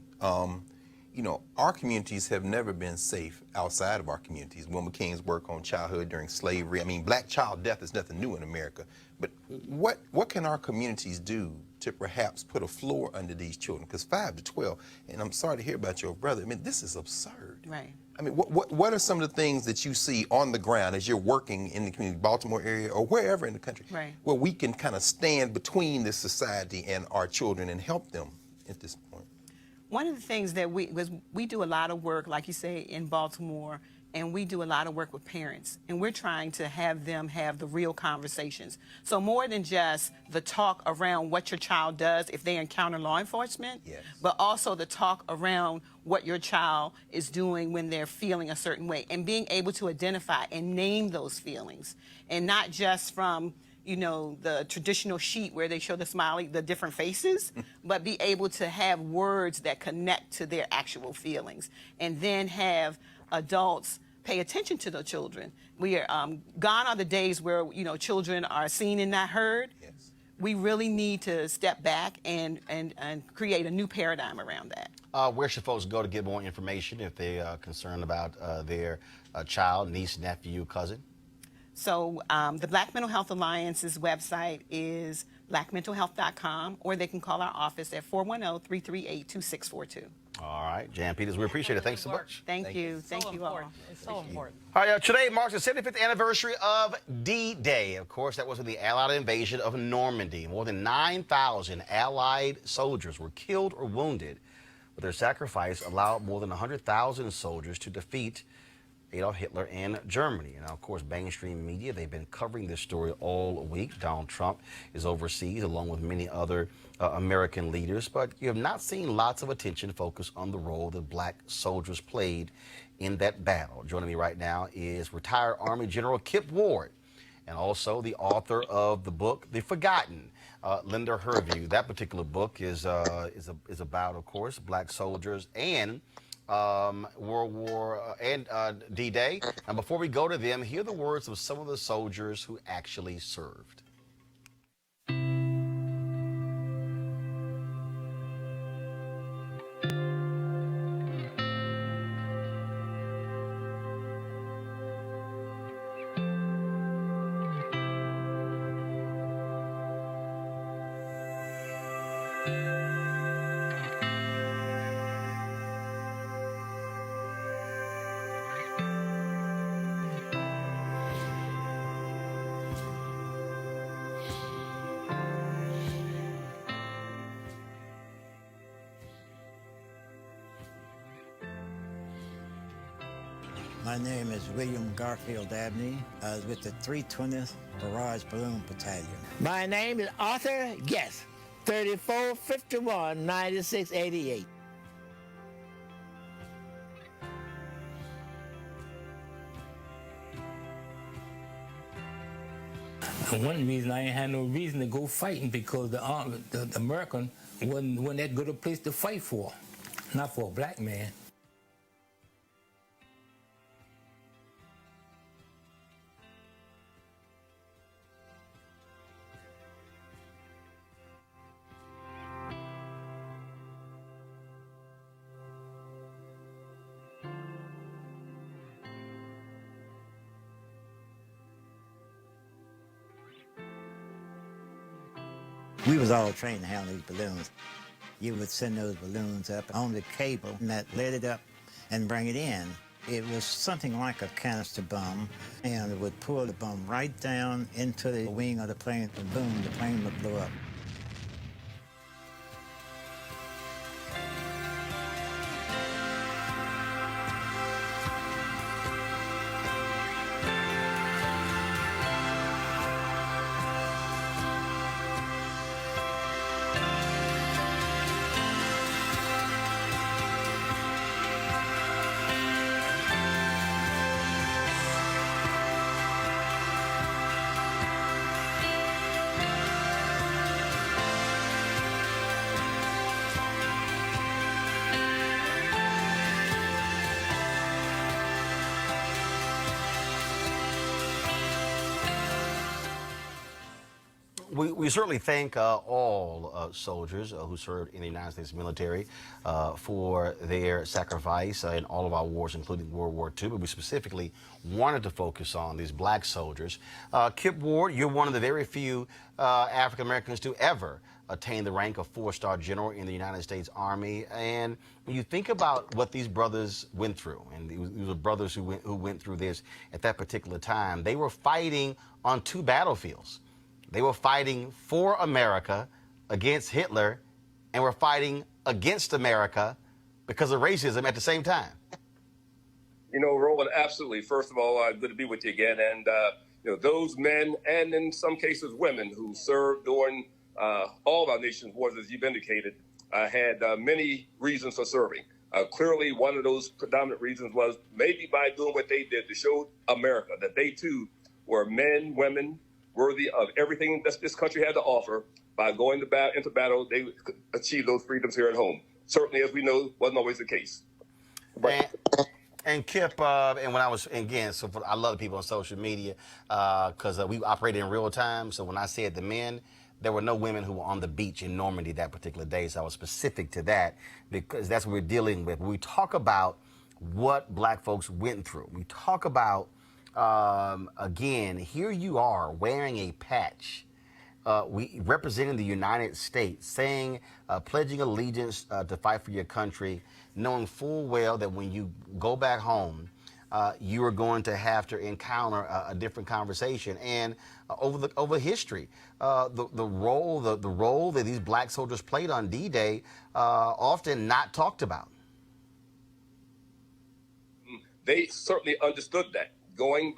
Our communities have never been safe outside of our communities. Wilma King's work on childhood during slavery. Black child death is nothing new in America. But what can our communities do to perhaps put a floor under these children? Because 5 to 12, and I'm sorry to hear about your brother. This is absurd. Right. What are some of the things that you see on the ground as you're working in the community, Baltimore area or wherever in the country, right, where we can kind of stand between this society and our children and help them at this point? One of the things that we do a lot of work, like you say, in Baltimore, and we do a lot of work with parents, and we're trying to have them have the real conversations. So more than just the talk around what your child does if they encounter law enforcement, yes, but also the talk around what your child is doing when they're feeling a certain way, and being able to identify and name those feelings, and not just from the traditional sheet where they show the different faces, but be able to have words that connect to their actual feelings, and then have adults pay attention to the children. We are gone are the days where children are seen and not heard. Yes. We really need to step back and create a new paradigm around that. Where should folks go to get more information if they are concerned about their child, niece, nephew, cousin? So the Black Mental Health Alliance's website is blackmentalhealth.com, or they can call our office at 410-338-2642. All right, Jan Peters, we appreciate it. Thanks so much. Thank you. Thank you all. It's so important. All right, today marks the 75th anniversary of D-Day. Of course, that was when the Allied invasion of Normandy. More than 9,000 Allied soldiers were killed or wounded, but their sacrifice allowed more than 100,000 soldiers to defeat Adolf Hitler in Germany. And of course, mainstream media, they've been covering this story all week. Donald Trump is overseas along with many other American leaders, but you have not seen lots of attention focused on the role that black soldiers played in that battle. Joining me right now is retired Army General Kip Ward, and also the author of the book, The Forgotten, Linda Herview. That particular book is about, of course, black soldiers and World War and D-Day. And before we go to them, hear the words of some of the soldiers who actually served. My name is William Garfield Abney. I was with the 320th Barrage Balloon Battalion. My name is Arthur Guest, 3451 9688. And one reason I ain't had no reason to go fighting because the American wasn't that good a place to fight for, not for a black man. We was all trained to handle these balloons. You would send those balloons up on the cable and that lit it up and bring it in. It was something like a canister bomb, and it would pull the bomb right down into the wing of the plane, and boom, the plane would blow up. We certainly thank all soldiers who served in the United States military for their sacrifice in all of our wars, including World War II. But we specifically wanted to focus on these black soldiers. Kip Ward, you're one of the very few African Americans to ever attain the rank of 4-star general in the United States Army. And when you think about what these brothers went through, and these were brothers who went through this at that particular time, they were fighting on 2 battlefields. They were fighting for America against Hitler, and were fighting against America because of racism at the same time. You know, Roland, absolutely. First of all, good to be with you again. And, you know, those men, and in some cases women, who served during all of our nation's wars, as you've indicated, had many reasons for serving. Clearly, one of those predominant reasons was maybe by doing what they did to show America that they, too, were men, women, worthy of everything that this country had to offer. By going into battle, they could achieve those freedoms here at home. Certainly, as we know, wasn't always the case. And Kip, and when I was, again, so I love the people on social media because we operated in real time. So when I said the men, there were no women who were on the beach in Normandy that particular day. So I was specific to that because that's what we're dealing with. We talk about what black folks went through. We talk about again, here you are wearing a patch, we representing the United States, saying, pledging allegiance to fight for your country, knowing full well that when you go back home, you are going to have to encounter a different conversation. And over history, the role that these black soldiers played on D-Day, often not talked about. They certainly understood that. Coming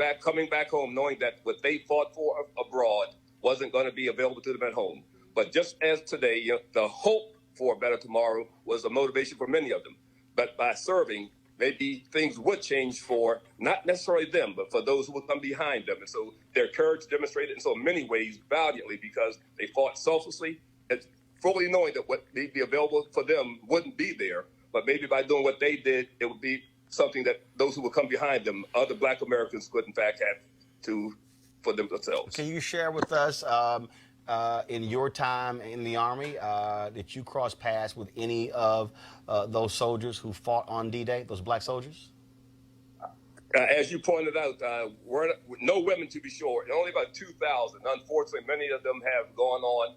back home, knowing that what they fought for abroad wasn't going to be available to them at home. But just as today, you know, the hope for a better tomorrow was a motivation for many of them. But by serving, maybe things would change for not necessarily them, but for those who would come behind them. And so their courage demonstrated in so many ways valiantly because they fought selflessly and fully knowing that what may be available for them wouldn't be there. But maybe by doing what they did, it would be something that those who would come behind them, other black Americans, could in fact have for themselves. Can you share with us, in your time in the Army, that you crossed paths with any of those soldiers who fought on D-Day, those black soldiers? As you pointed out, no women to be sure, only about 2,000. Unfortunately, many of them have gone on.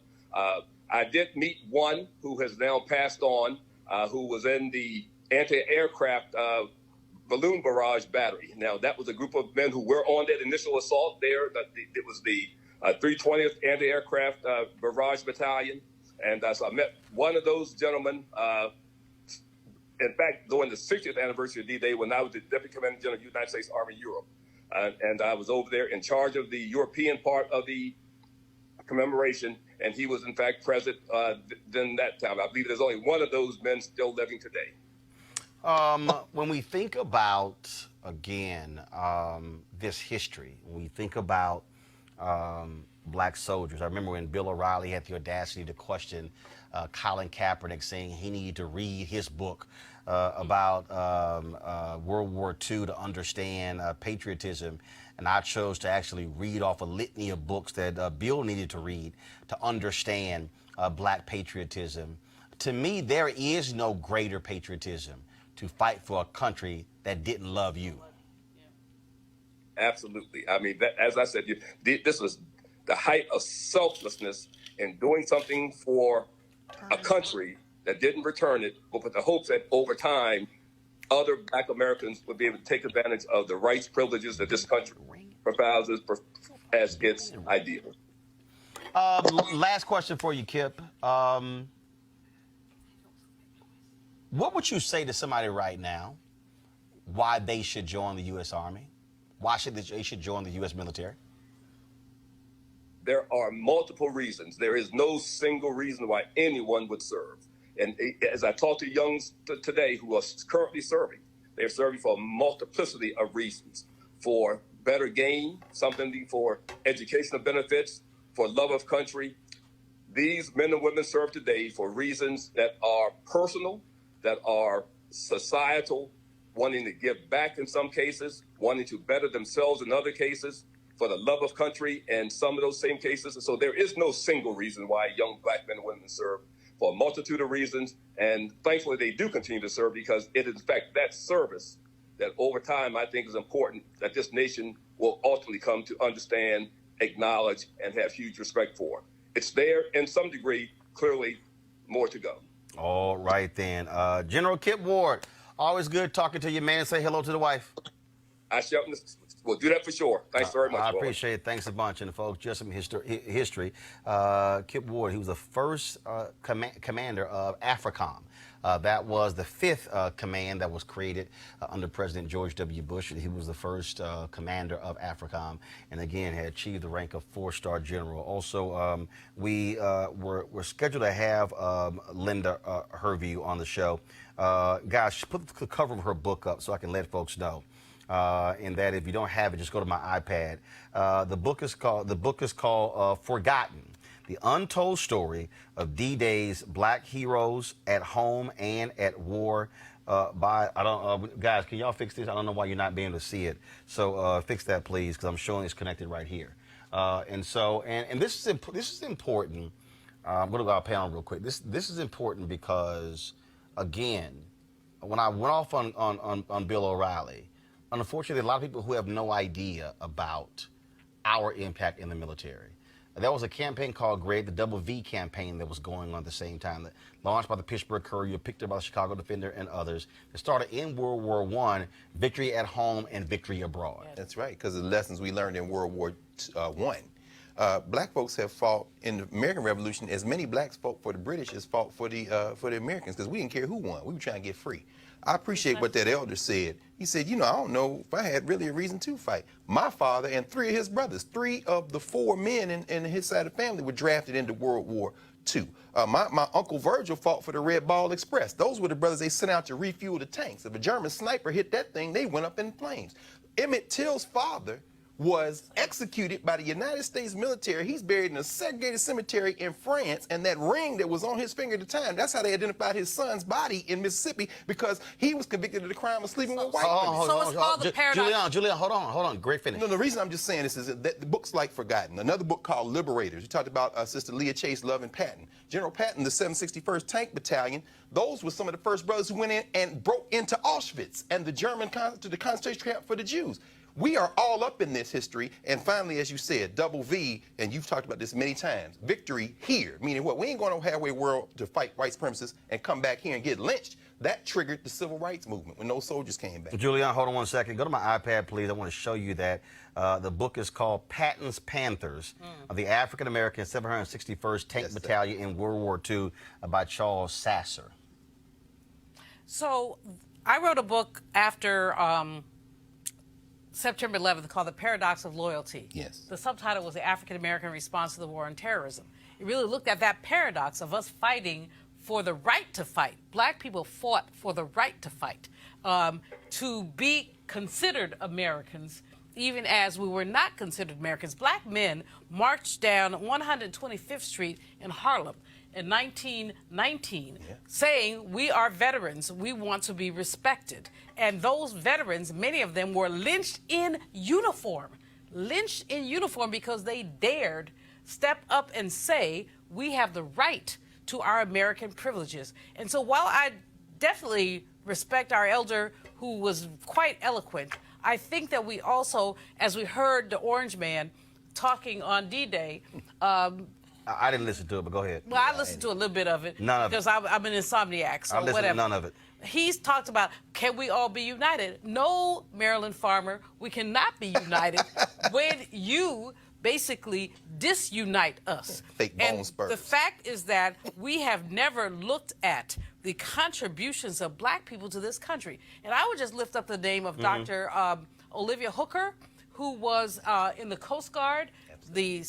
I did meet one who has now passed on, who was in the anti-aircraft balloon barrage battery. Now, that was a group of men who were on that initial assault there. It was the 320th Anti-Aircraft Barrage Battalion. And so I met one of those gentlemen in fact, during the 60th anniversary of D-Day, when I was the Deputy Commander General of the United States Army Europe, and I was over there in charge of the European part of the commemoration, and he was in fact present during that time. I believe there's only one of those men still living today. When we think about, again, this history, when we think about black soldiers, I remember when Bill O'Reilly had the audacity to question Colin Kaepernick, saying he needed to read his book about World War II to understand patriotism. And I chose to actually read off a litany of books that Bill needed to read to understand black patriotism. To me, there is no greater patriotism to fight for a country that didn't love you. Absolutely. I mean, as I said, this was the height of selflessness in doing something for a country that didn't return it, but with the hopes that over time, other black Americans would be able to take advantage of the rights, privileges that this country provides as its ideal. Last question for you, Kip. What would you say to somebody right now why they should join the U.S. Army? Why should they should join the U.S. military? There are multiple reasons. There is no single reason why anyone would serve. And as I talk to youngs today who are currently serving, they're serving for a multiplicity of reasons. For better gain, something for educational benefits, for love of country. These men and women serve today for reasons that are personal, that are societal, wanting to give back in some cases, wanting to better themselves in other cases, for the love of country in some of those same cases. And so there is no single reason why young black men and women serve, for a multitude of reasons. And thankfully, they do continue to serve because it is, in fact, that service that over time I think is important that this nation will ultimately come to understand, acknowledge, and have huge respect for. It's there in some degree, clearly more to go. All right, then. General Kip Ward, always good talking to you, man. Say hello to the wife. I shall. We'll do that for sure. Thanks very much. I appreciate it. Thanks a bunch. And folks, just some history. Kip Ward, he was the first commander of AFRICOM. That was the 5th command that was created under President George W. Bush. He was the first commander of AFRICOM, and again had achieved the rank of 4-star general. Also, we're scheduled to have Linda Hervey on the show. Guys, put the cover of her book up so I can let folks know. And that if you don't have it, just go to my iPad. The book is called Forgotten: The Untold Story of D-Day's Black Heroes at Home and at War. Guys, can y'all fix this? I don't know why you're not being able to see it. So fix that, please, because I'm showing it's connected right here. And this is important. I'm going to go out panel real quick. This is important because, again, when I went off on Bill O'Reilly, unfortunately, a lot of people who have no idea about our impact in the military. There was a campaign called GRED, the Double V campaign, that was going on at the same time, that launched by the Pittsburgh Courier, picked up by the Chicago Defender and others. It started in World War I, victory at home and victory abroad. That's right, because of the lessons we learned in World War I. Black folks have fought in the American Revolution as many blacks fought for the British as fought for the Americans, because we didn't care who won. We were trying to get free. I appreciate what that elder said. He said, I don't know if I had really a reason to fight. My father and 3 of his brothers, 3 of the 4 men in his side of the family were drafted into World War II. My Uncle Virgil fought for the Red Ball Express. Those were the brothers they sent out to refuel the tanks. If a German sniper hit that thing, they went up in flames. Emmett Till's father was executed by the United States military. He's buried in a segregated cemetery in France, and that ring that was on his finger at the time, that's how they identified his son's body in Mississippi, because he was convicted of the crime of sleeping with white women. So it's called the paradox. Julian, hold on. Great finish. No, the reason I'm just saying this is that the book's like Forgotten. Another book called Liberators. You talked about Sister Leah Chase, Love, and Patton. General Patton, the 761st Tank Battalion, those were some of the first brothers who went in and broke into Auschwitz and the German to the concentration camp for the Jews. We are all up in this history, and finally, as you said, Double V, and you've talked about this many times, victory here, meaning what? We ain't going to halfway world to fight white supremacists and come back here and get lynched. That triggered the civil rights movement when those soldiers came back. Julian, hold on one second. Go to my iPad, please. I want to show you that. The book is called Patton's Panthers of the African-American 761st Tank Battalion in World War II by Charles Sasser. So I wrote a book after September 11th called The Paradox of Loyalty. Yes. The subtitle was The African American Response to the War on Terrorism. It really looked at that paradox of us fighting for the right to fight. Black people fought for the right to fight, to be considered Americans, even as we were not considered Americans. Black men marched down 125th Street in Harlem in 1919, saying, we are veterans, we want to be respected. And those veterans, many of them were lynched in uniform because they dared step up and say, we have the right to our American privileges. And so while I definitely respect our elder who was quite eloquent, I think that we also, as we heard the Orange Man talking on D-Day, I didn't listen to it, but go ahead. well, I listened to a little bit of it None of it. because I'm an insomniac, so I listened whatever. to none of it. He's talked about, can we all be united? No, Maryland farmer, we cannot be united when you basically disunite us. Fake and bone spurs. the fact is that we have never looked at the contributions of black people to this country. And I would just lift up the name of Dr. Olivia Hooker, who was in the Coast Guard, the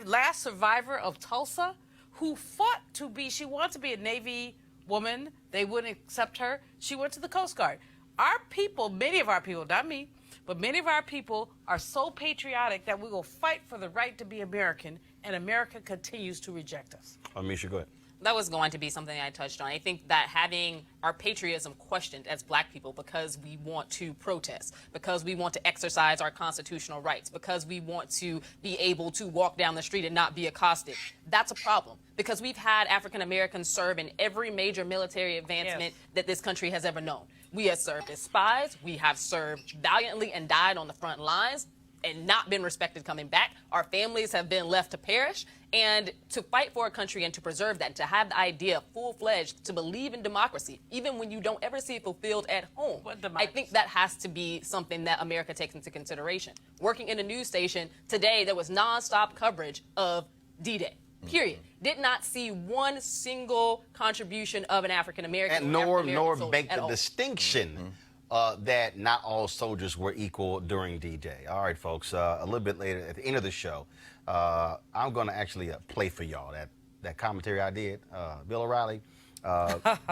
last survivor of Tulsa, who fought to be, she wanted to be a Navy woman. They wouldn't accept her. She went to the Coast Guard. Our people, many of our people, not me, but many of our people are so patriotic that we will fight for the right to be American, and America continues to reject us. Misha, go ahead. That was going to be something I touched on. I think that having our patriotism questioned as black people because we want to protest, because we want to exercise our constitutional rights, because we want to be able to walk down the street and not be accosted, that's a problem. Because we've had African Americans serve in every major military advancement that this country has ever known. We have served as spies. We have served valiantly and died on the front lines and not been respected coming back. Our families have been left to perish. And to fight for a country and to preserve that, to have the idea full-fledged, to believe in democracy, even when you don't ever see it fulfilled at home, I think that has to be something that America takes into consideration. Working in a news station today, there was nonstop coverage of D-Day. Period. Did not see one single contribution of an African American. And nor make the distinction that not all soldiers were equal during D-Day. All right, folks. A little bit later, at the end of the show, I'm going to actually play for y'all that commentary I did. Bill O'Reilly,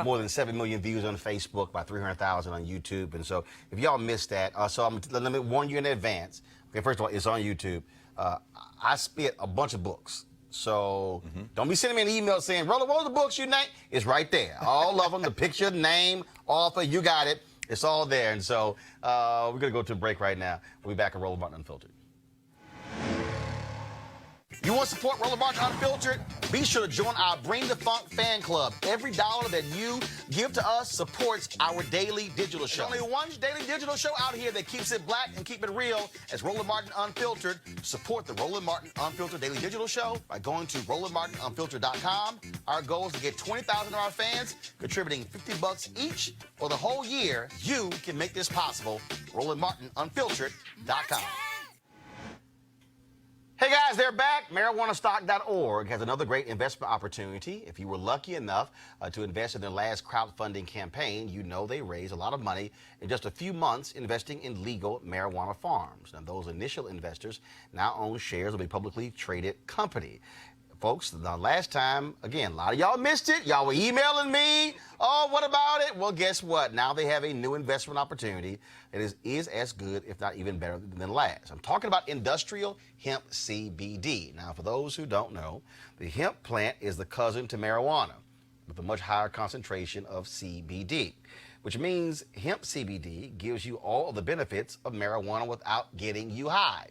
more than 7 million views on Facebook, about 300,000 on YouTube. And so if y'all missed that, let me warn you in advance. Okay, first of all, it's on YouTube. I spit a bunch of books. So don't be sending me an email saying, Roland, what are the books you name? It's right there. All of them, the picture, name, author, you got it. It's all there. And so we're going to go to a break right now. We'll be back at Roland Martin Unfiltered. You want to support Roland Martin Unfiltered? Be sure to join our Bring the Funk fan club. Every dollar that you give to us supports our daily digital show. There's only one daily digital show out here that keeps it black and keep it real. It's Roland Martin Unfiltered. Support the Roland Martin Unfiltered daily digital show by going to RolandMartinUnfiltered.com. Our goal is to get 20,000 of our fans contributing $50 each for the whole year. You can make this possible. RolandMartinUnfiltered.com. Hey guys, they're back. MarijuanaStock.org has another great investment opportunity. If you were lucky enough to invest in their last crowdfunding campaign, you know they raised a lot of money in just a few months investing in legal marijuana farms. Now, those initial investors now own shares of a publicly traded company. Folks, the last time, again, a lot of y'all missed it. Y'all were emailing me. Oh, what about it? Well, guess what? Now they have a new investment opportunity that is as good, if not even better than last. I'm talking about industrial hemp CBD. Now, for those who don't know, the hemp plant is the cousin to marijuana with a much higher concentration of CBD, which means hemp CBD gives you all of the benefits of marijuana without getting you high.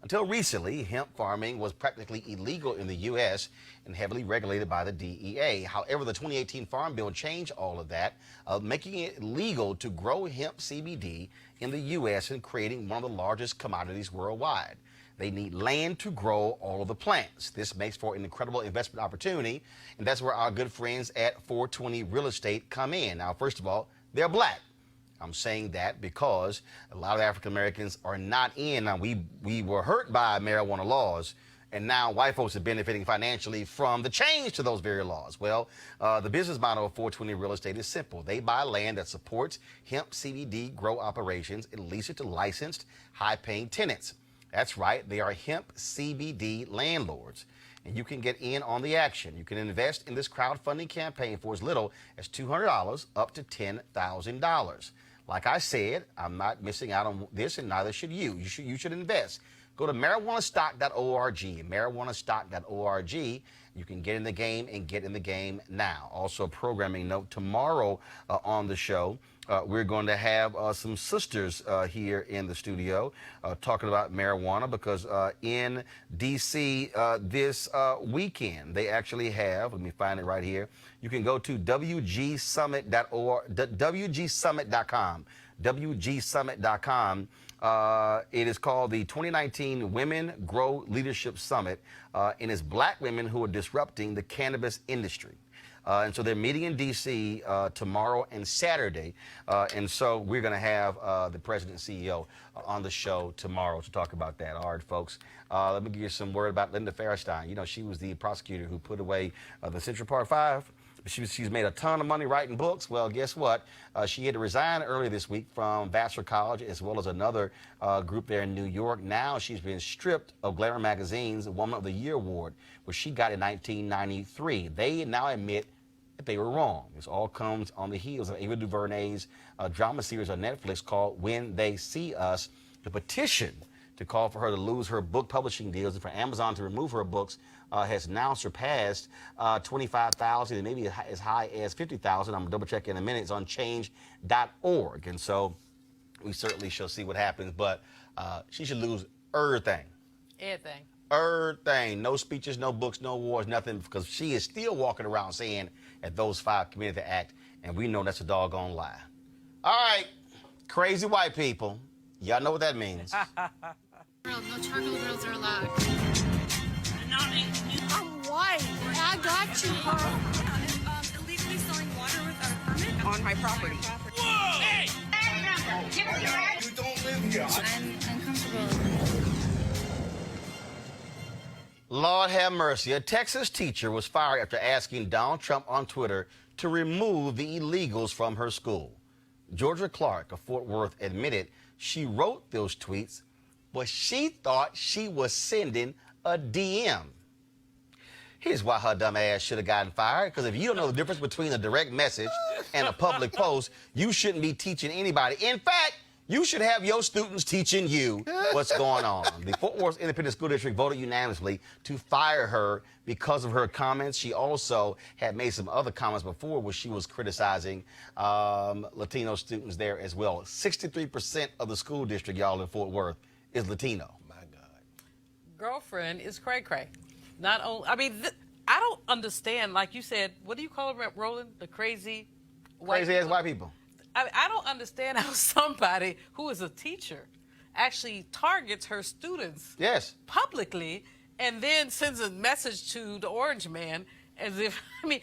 Until recently, hemp farming was practically illegal in the U.S. and heavily regulated by the DEA. However, the 2018 Farm Bill changed all of that, making it legal to grow hemp CBD in the U.S. and creating one of the largest commodities worldwide. They need land to grow all of the plants. This makes for an incredible investment opportunity, and that's where our good friends at 420 Real Estate come in. Now, first of all, they're black. I'm saying that because a lot of African Americans are not in. Now, we were hurt by marijuana laws, And now white folks are benefiting financially from the change to those very laws. Well, the business model of 420 Real Estate is simple. They buy land that supports hemp CBD grow operations and lease it to licensed, high-paying tenants. That's right, they are hemp CBD landlords. And you can get in on the action. You can invest in this crowdfunding campaign for as little as $200 up to $10,000. Like I said, I'm not missing out on this, and neither should you. You should invest. Go to marijuanastock.org, marijuanastock.org. You can get in the game and get in the game now. Also, a programming note, tomorrow on the show, we're going to have some sisters here in the studio talking about marijuana, because in D.C. This weekend, they actually have, let me find it right here, you can go to wgsummit.com, wgsummit.com. It is called the 2019 Women Grow Leadership Summit, and it's black women who are disrupting the cannabis industry. And so they're meeting in D.C. Tomorrow and Saturday. And so we're going to have the president and CEO on the show tomorrow to talk about that. All right, folks, let me give you some word about Linda Fairstein. You know, she was the prosecutor who put away the Central Park 5. She's made a ton of money writing books. Well, guess what? She had to resign earlier this week from Vassar College, as well as another group there in New York. Now she's been stripped of Glamour Magazine's Woman of the Year Award, which she got in 1993. They now admit that they were wrong. This all comes on the heels of Ava DuVernay's drama series on Netflix called When They See Us. The petition to call for her to lose her book publishing deals and for Amazon to remove her books has now surpassed 25,000 and maybe as high as 50,000. I'm going to double check in a minute. It's on change.org. And so we certainly shall see what happens, but she should lose everything. Everything. Everything. No speeches, no books, no awards, nothing, because she is still walking around saying that those 5 committed the act, and we know that's a doggone lie. All right, crazy white people. Y'all know what that means. No charcoal grills are allowed. I'm white. I got you, Carl. Illegally selling water without a permit On my property. Whoa! Hey! You don't live here. I'm uncomfortable. Lord have mercy. A Texas teacher was fired after asking Donald Trump on Twitter to remove the illegals from her school. Georgia Clark of Fort Worth admitted she wrote those tweets, but she thought she was sending a DM. Here's why her dumb ass should have gotten fired, because if you don't know the difference between a direct message and a public post, you shouldn't be teaching anybody. In fact, you should have your students teaching you what's going on. The Fort Worth Independent School District voted unanimously to fire her because of her comments. She also had made some other comments before where she was criticizing Latino students there as well. 63% of the school district, y'all, in Fort Worth is Latino. My God. Girlfriend is cray-cray. Not only, I mean, I don't understand, like you said, what do you call it, Roland? The crazy Crazy-ass white people. I don't understand how somebody who is a teacher actually targets her students publicly and then sends a message to the orange man as if, I mean,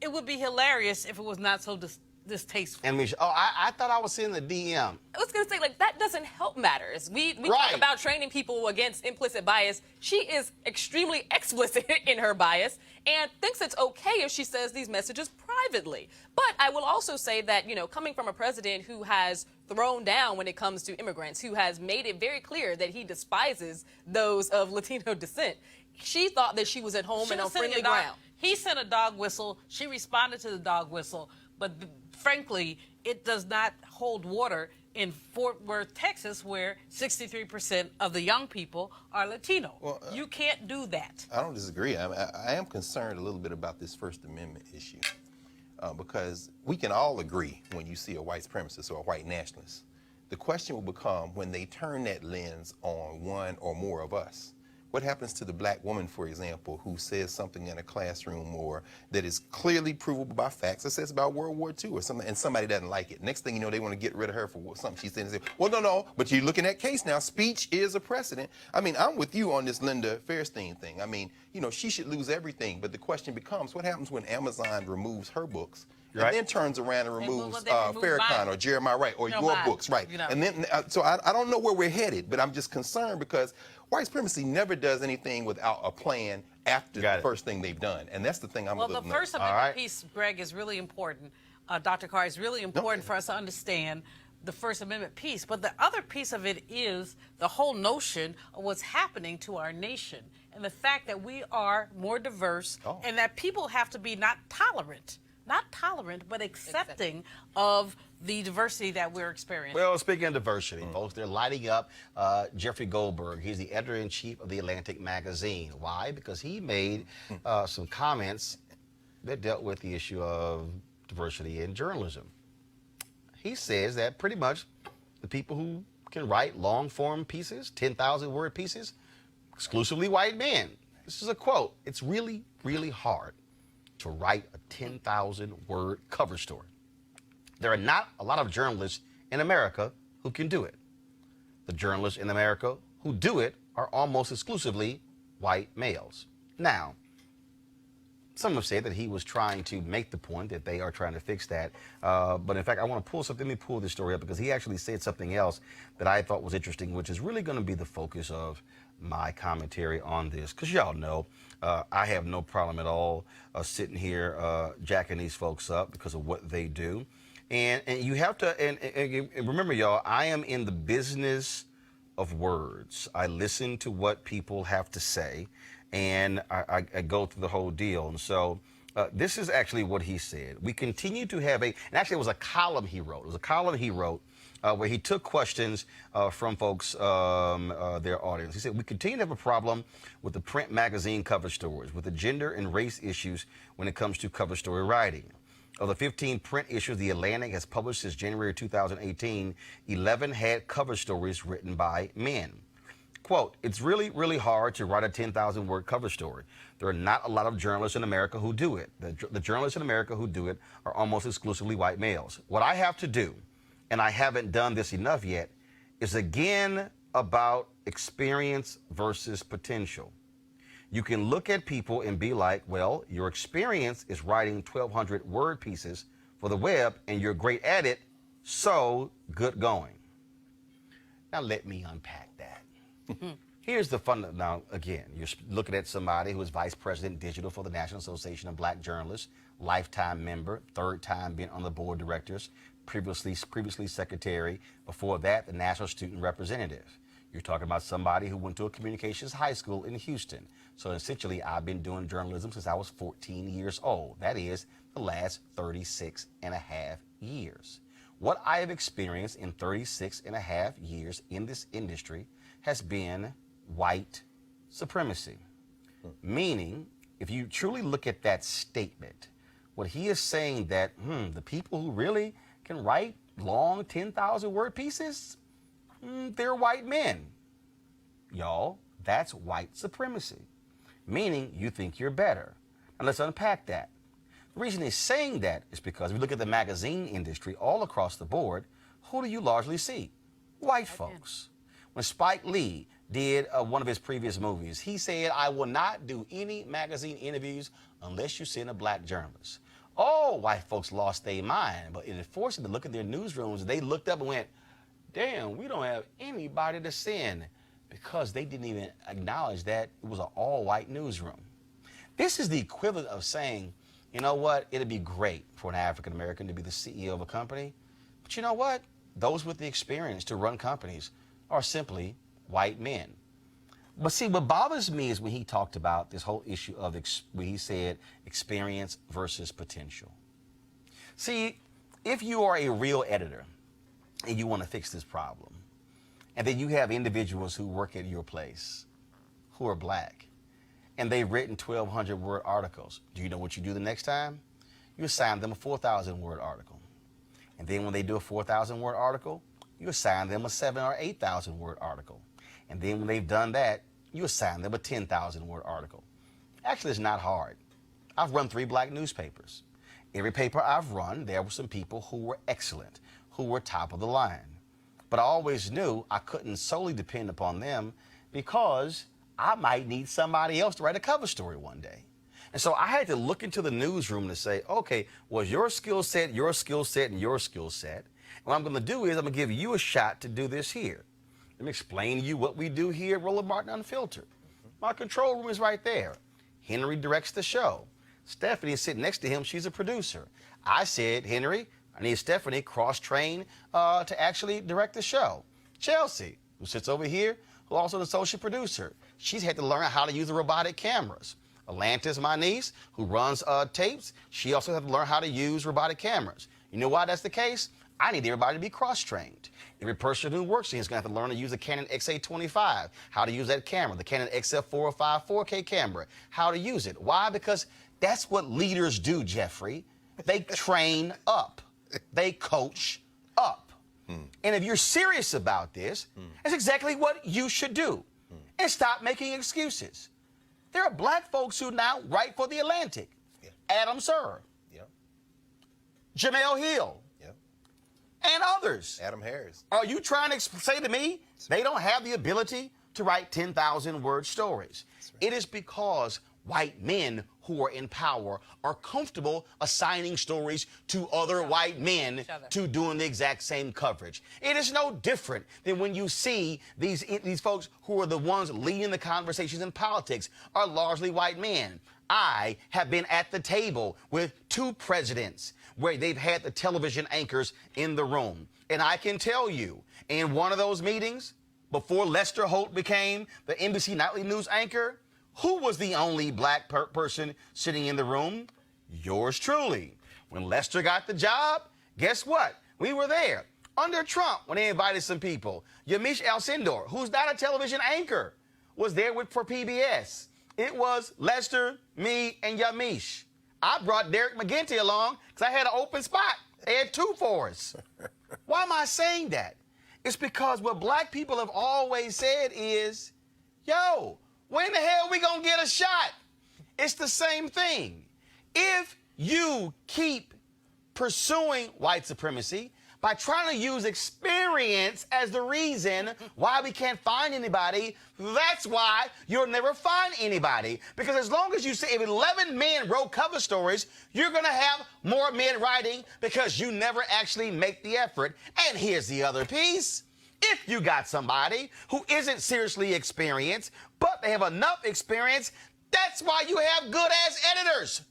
it would be hilarious if it was not so distasteful. And I thought I was seeing the DM. I was going to say, like, that doesn't help matters. We talk about training people against implicit bias. She is extremely explicit in her bias and thinks it's okay if she says these messages privately. But I will also say that, you know, coming from a president who has thrown down when it comes to immigrants, who has made it very clear that he despises those of Latino descent, she thought that she was at home and on friendly ground. He sent a dog whistle. She responded to the dog whistle. But frankly, it does not hold water in Fort Worth, Texas, where 63% of the young people are Latino. Well, you can't do that. I don't disagree. I am concerned a little bit about this First Amendment issue because we can all agree when you see a white supremacist or a white nationalist. The question will become when they turn that lens on one or more of us. What happens to the black woman, for example, who says something in a classroom or that is clearly provable by facts that says about World War II or something, and somebody doesn't like it? Next thing you know, they want to get rid of her for something she said and say, well, no, but you look in that case now, speech is a precedent. I mean, I'm with you on this Linda Fairstein thing. I mean, you know, she should lose everything, but the question becomes, what happens when Amazon removes her books and then turns around and removes Farrakhan or Jeremiah Wright or your mine. books, right? And then, so I don't know where we're headed, but I'm just concerned because white supremacy never does anything without a plan after the first thing they've done, and that's the thing I'm a little the First Amendment piece, Greg, is really important. Dr. Carr, is really important for us to understand the First Amendment piece. But the other piece of it is the whole notion of what's happening to our nation and the fact that we are more diverse and that people have to be not tolerant, but accepting of the diversity that we're experiencing. Well, speaking of diversity, folks, they're lighting up Jeffrey Goldberg. He's the editor-in-chief of the Atlantic magazine. Why? Because he made some comments that dealt with the issue of diversity in journalism. He says that pretty much the people who can write long-form pieces, 10,000-word pieces, exclusively white men. This is a quote. It's really, really hard to write a 10,000-word cover story. There are not a lot of journalists in America who can do it. The journalists in America who do it are almost exclusively white males. Now, some have said that he was trying to make the point that they are trying to fix that. But in fact, I want to pull something. Let me pull this story up because he actually said something else that I thought was interesting, which is really going to be the focus of my commentary on this. Because y'all know, I have no problem at all sitting here jacking these folks up because of what they do. And you have to, and remember, y'all, I am in the business of words. I listen to what people have to say, and I go through the whole deal. And so this is actually what he said. We continue to have and actually it was a column he wrote. It was a column he wrote where he took questions from folks, their audience. He said, we continue to have a problem with the print magazine cover stories, with the gender and race issues when it comes to cover story writing. Of the 15 print issues the Atlantic has published since January 2018, 11 had cover stories written by men. Quote, it's really, really hard to write a 10,000-word cover story. There are not a lot of journalists in America who do it. The journalists in America who do it are almost exclusively white males. What I have to do, and I haven't done this enough yet, is again about experience versus potential. You can look at people and be like, well, your experience is writing 1,200 word pieces for the web and you're great at it, so good going. Now let me unpack that. Here's the fun. Now, again, you're looking at somebody who is Vice President Digital for the National Association of Black Journalists, lifetime member, third time being on the board of directors, previously secretary, before that, the National Student Representative. You're talking about somebody who went to a communications high school in Houston. So essentially, I've been doing journalism since I was 14 years old. That is the last 36 and a half years. What I have experienced in 36 and a half years in this industry has been white supremacy. Meaning, if you truly look at that statement, what he is saying that, the people who really can write long 10,000-word pieces, they're white men. Y'all, that's white supremacy. Meaning you think you're better. Now let's unpack that. The reason he's saying that is because if you look at the magazine industry all across the board, who do you largely see? White folks. When Spike Lee did one of his previous movies, he said, I will not do any magazine interviews unless you send a black journalist. Oh, white folks lost their mind, but it forced them to look at their newsrooms. They looked up and went, damn, we don't have anybody to send, because they didn't even acknowledge that it was an all-white newsroom. This is the equivalent of saying, you know what, it'd be great for an African-American to be the CEO of a company, but you know what? Those with the experience to run companies are simply white men. But see, what bothers me is when he talked about this whole issue of, when he said experience versus potential. See, if you are a real editor and you want to fix this problem, and then you have individuals who work at your place who are black, and they've written 1,200-word articles, do you know what you do the next time? You assign them a 4,000-word article. And then when they do a 4,000-word article, you assign them a 7,000 or 8,000-word article. And then when they've done that, you assign them a 10,000-word article. Actually, it's not hard. I've run 3 black newspapers. Every paper I've run, there were some people who were excellent, who were top of the line. But I always knew I couldn't solely depend upon them because I might need somebody else to write a cover story one day. And so I had to look into the newsroom to say, okay, was your skill set, and your skill set? And what I'm going to do is I'm going to give you a shot to do this here. Let me explain to you what we do here at Roland Martin Unfiltered. My control room is right there. Henry directs the show. Stephanie is sitting next to him. She's a producer. I said, Henry, I need Stephanie cross-trained to actually direct the show. Chelsea, who sits over here, who also is an associate producer. She's had to learn how to use the robotic cameras. Atlantis, my niece, who runs tapes, she also had to learn how to use robotic cameras. You know why that's the case? I need everybody to be cross-trained. Every person who works here is going to have to learn to use the Canon XA25, how to use that camera, the Canon XF405 4K camera, how to use it. Why? Because that's what leaders do, Jeffrey. They train up. They coach up. And if you're serious about this, that's exactly what you should do. And stop making excuses. There are black folks who now write for The Atlantic. Yeah. Adam Sir. Yeah. Jamel Hill. Yeah. And others. Adam Harris. Are you trying to say to me they don't have the ability to write 10,000-word stories? Right. It is because white men who are in power are comfortable assigning stories to other white men to doing the exact same coverage. It is no different than when you see these folks who are the ones leading the conversations in politics are largely white men. I have been at the table with 2 presidents where they've had the television anchors in the room. And I can tell you, in one of those meetings, before Lester Holt became the NBC Nightly News anchor, who was the only black person sitting in the room? Yours truly. When Lester got the job, guess what? We were there. Under Trump, when they invited some people, Yamiche Alcindor, who's not a television anchor, was there for PBS. It was Lester, me, and Yamiche. I brought Derek McGinty along because I had an open spot. They had 2 for us. Why am I saying that? It's because what black people have always said is, yo, when the hell we gonna get a shot? It's the same thing. If you keep pursuing white supremacy by trying to use experience as the reason why we can't find anybody, that's why you'll never find anybody. Because as long as you say if 11 men wrote cover stories, you're gonna have more men writing because you never actually make the effort. And here's the other piece. If you got somebody who isn't seriously experienced, but they have enough experience, that's why you have good-ass editors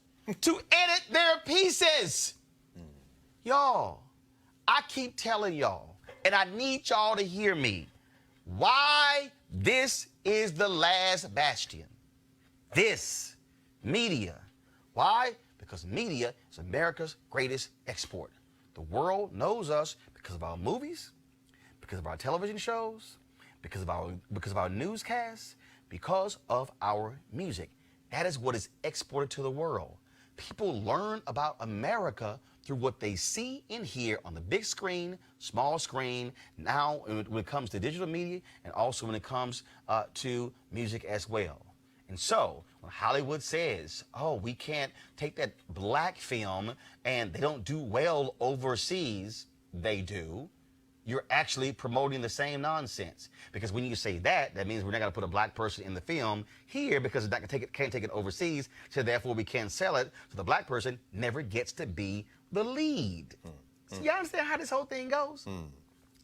to edit their pieces. Y'all, I keep telling y'all, and I need y'all to hear me, why this is the last bastion. This, media. Why? Because media is America's greatest export. The world knows us because of our movies, because of our television shows, because of our newscasts, because of our music. That is what is exported to the world. People learn about America through what they see and hear on the big screen, small screen, now when it comes to digital media, and also when it comes to music as well. And so when Hollywood says, oh, we can't take that black film and they don't do well overseas, they do. You're actually promoting the same nonsense. Because when you say that, that means we're not going to put a black person in the film here because it's not gonna can't take it overseas, so therefore we can't sell it. So the black person never gets to be the lead. So you understand how this whole thing goes?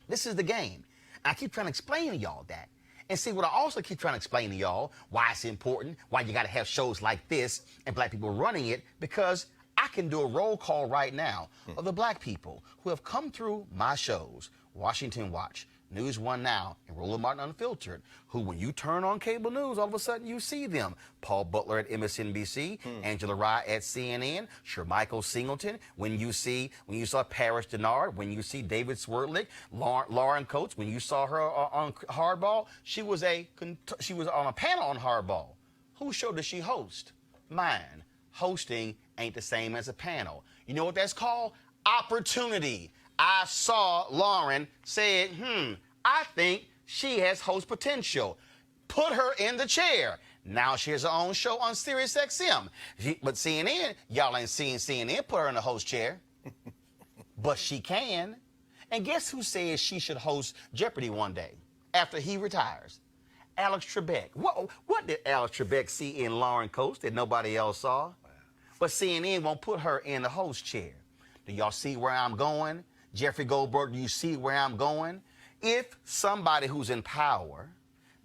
This is the game. I keep trying to explain to y'all that. And see, what I also keep trying to explain to y'all, why it's important, why you got to have shows like this and black people running it, because I can do a roll call right now of the black people who have come through my shows, Washington Watch, News One Now, and Roland Martin Unfiltered, who when you turn on cable news, all of a sudden you see them. Paul Butler at MSNBC, Angela Rye at CNN, Shermichael Singleton, when you saw Paris Denard, when you see David Swerdlick, Lauren Coates, when you saw her on Hardball, she was on a panel on Hardball. Whose show does she host? Mine. Hosting ain't the same as a panel. You know what that's called? Opportunity. I saw Lauren said, I think she has host potential. Put her in the chair. Now she has her own show on Sirius XM. But CNN, y'all ain't seeing CNN put her in the host chair. But she can. And guess who says she should host Jeopardy one day after he retires? Alex Trebek. What did Alex Trebek see in Lauren Coates that nobody else saw? Wow. But CNN won't put her in the host chair. Do y'all see where I'm going? Jeffrey Goldberg, do you see where I'm going? If somebody who's in power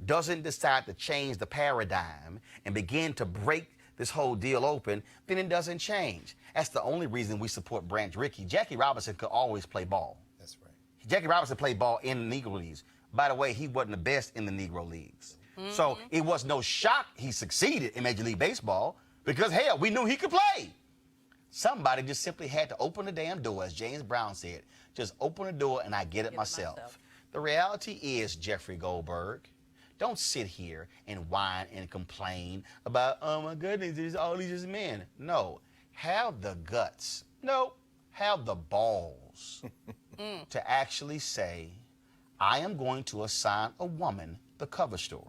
doesn't decide to change the paradigm and begin to break this whole deal open, then it doesn't change. That's the only reason we support Branch Rickey. Jackie Robinson could always play ball. That's right. Jackie Robinson played ball in the Negro Leagues. By the way, he wasn't the best in the Negro Leagues. Mm-hmm. So it was no shock he succeeded in Major League Baseball because, hell, we knew he could play. Somebody just simply had to open the damn door, as James Brown said. Just open the door and I get it myself. The reality is, Jeffrey Goldberg, don't sit here and whine and complain about, oh my goodness, there's all these men. No, have the guts. No, have the balls to actually say, I am going to assign a woman the cover story.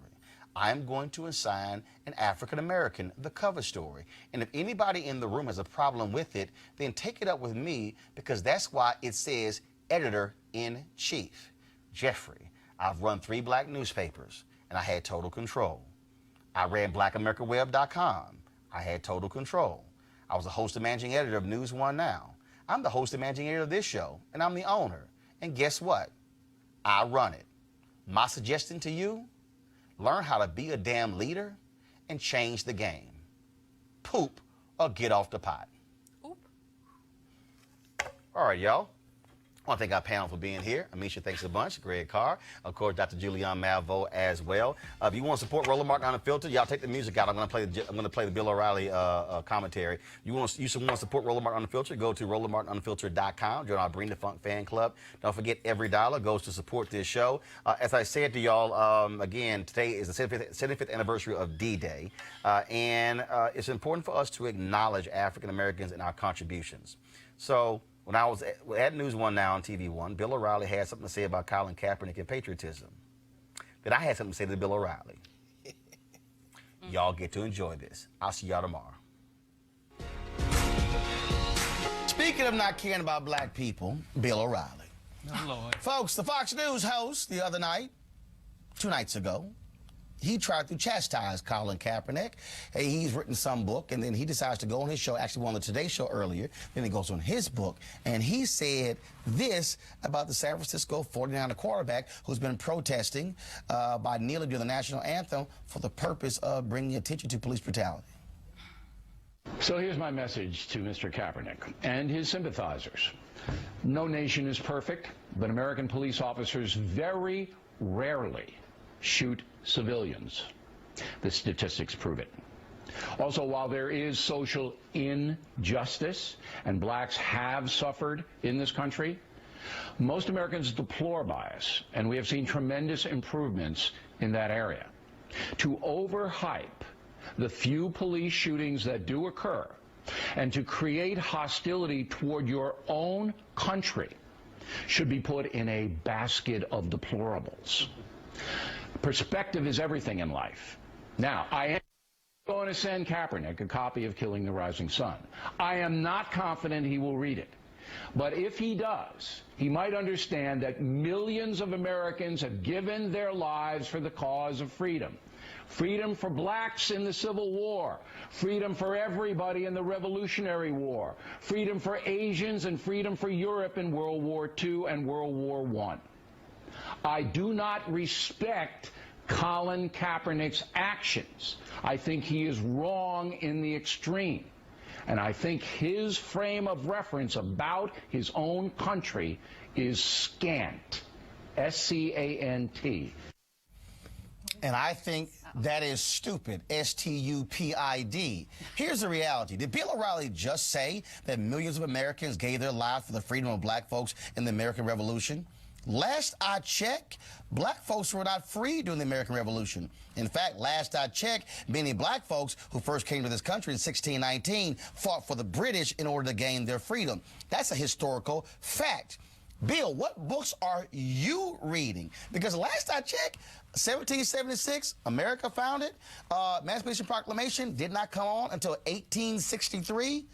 I am going to assign an African American the cover story. And if anybody in the room has a problem with it, then take it up with me, because that's why it says editor-in-chief. Jeffrey, I've run 3 black newspapers, and I had total control. I ran blackamericaweb.com. I had total control. I was the host and managing editor of News One Now. I'm the host and managing editor of this show, and I'm the owner. And guess what? I run it. My suggestion to you, learn how to be a damn leader and change the game. Poop or get off the pot. Poop. All right, y'all. I want to thank our panel for being here. Amisha, thanks a bunch. Greg Carr. Of course, Dr. Julianne Malvo as well. If you want to support Roland Martin Unfiltered, y'all take the music out. I'm going to play the Bill O'Reilly commentary. You want to support Roland Martin Unfiltered, go to RolandMartinUnfiltered.com. Join our Bring the Funk fan club. Don't forget, every dollar goes to support this show. As I said to y'all, again, today is the 75th anniversary of D-Day. And it's important for us to acknowledge African Americans and our contributions. So, when I was at News One Now on TV One, Bill O'Reilly had something to say about Colin Kaepernick and patriotism. Then I had something to say to Bill O'Reilly. Y'all get to enjoy this. I'll see y'all tomorrow. Speaking of not caring about black people, Bill O'Reilly. Oh, Lord. Folks, the Fox News host the other night, 2 nights ago, he tried to chastise Colin Kaepernick. Hey, he's written some book, and then he decides to go on his show, actually on the Today Show earlier, then he goes on his book, and he said this about the San Francisco 49er quarterback who's been protesting by kneeling during the national anthem for the purpose of bringing attention to police brutality. So here's my message to Mr. Kaepernick and his sympathizers. No nation is perfect, but American police officers very rarely shoot civilians. The statistics prove it. Also, while there is social injustice and blacks have suffered in this country, most Americans deplore bias, and we have seen tremendous improvements in that area. To overhype the few police shootings that do occur and to create hostility toward your own country should be put in a basket of deplorables. Perspective is everything in life. Now, I am going to send Kaepernick a copy of Killing the Rising Sun. I am not confident he will read it. But if he does, he might understand that millions of Americans have given their lives for the cause of freedom. Freedom for blacks in the Civil War. Freedom for everybody in the Revolutionary War. Freedom for Asians and freedom for Europe in World War II and World War I. I do not respect Colin Kaepernick's actions. I think he is wrong in the extreme. And I think his frame of reference about his own country is scant. S-C-A-N-T. And I think that is stupid. S-T-U-P-I-D. Here's the reality. Did Bill O'Reilly just say that millions of Americans gave their lives for the freedom of black folks in the American Revolution? Last I checked, black folks were not free during the American Revolution. In fact, last I checked, many black folks who first came to this country in 1619 fought for the British in order to gain their freedom. That's a historical fact. Bill, what books are you reading? Because last I checked, 1776, America founded. Emancipation Proclamation did not come on until 1863,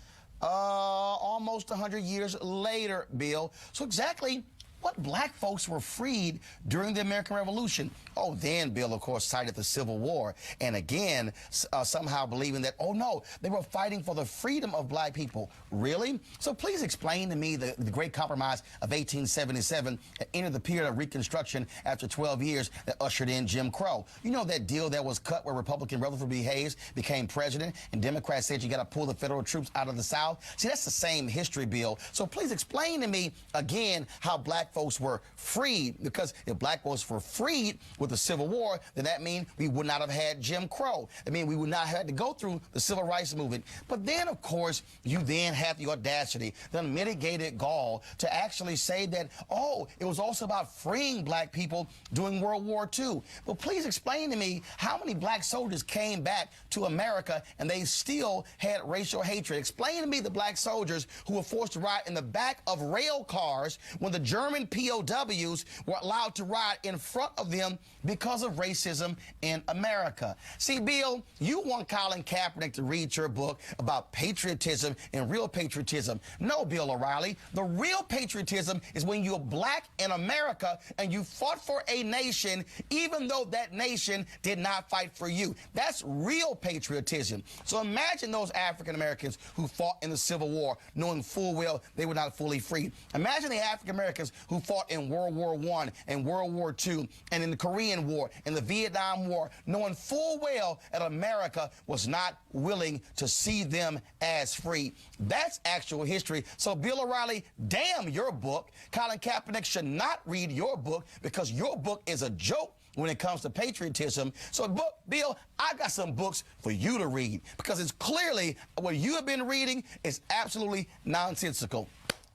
almost 100 years later, Bill. So exactly what black folks were freed during the American Revolution. Oh, then Bill, of course, cited the Civil War. And again, somehow believing that, oh, no, they were fighting for the freedom of black people. Really? So please explain to me the Great Compromise of 1877 that entered the period of Reconstruction after 12 years that ushered in Jim Crow. You know that deal that was cut where Republican Rutherford B. Hayes became president and Democrats said you got to pull the federal troops out of the South? See, that's the same history, Bill. So please explain to me again how black folks were freed, because if black folks were freed with the Civil War, then that means we would not have had Jim Crow. I mean, we would not have had to go through the Civil Rights Movement. But then, of course, you then have the audacity, the unmitigated gall to actually say that, oh, it was also about freeing black people during World War II. But please explain to me how many black soldiers came back to America and they still had racial hatred. Explain to me the black soldiers who were forced to ride in the back of rail cars when the German POWs were allowed to ride in front of them because of racism in America. See, Bill, you want Colin Kaepernick to read your book about patriotism and real patriotism. No, Bill O'Reilly, the real patriotism is when you're black in America and you fought for a nation even though that nation did not fight for you. That's real patriotism. So imagine those African Americans who fought in the Civil War knowing full well they were not fully free. Imagine the African Americans who fought in World War I and World War II and in the Korean War and the Vietnam War knowing full well that America was not willing to see them as free. That's actual history. So Bill O'Reilly, damn your book. Colin Kaepernick should not read your book because your book is a joke when it comes to patriotism. So, Bill, I got some books for you to read because it's clearly what you have been reading is absolutely nonsensical.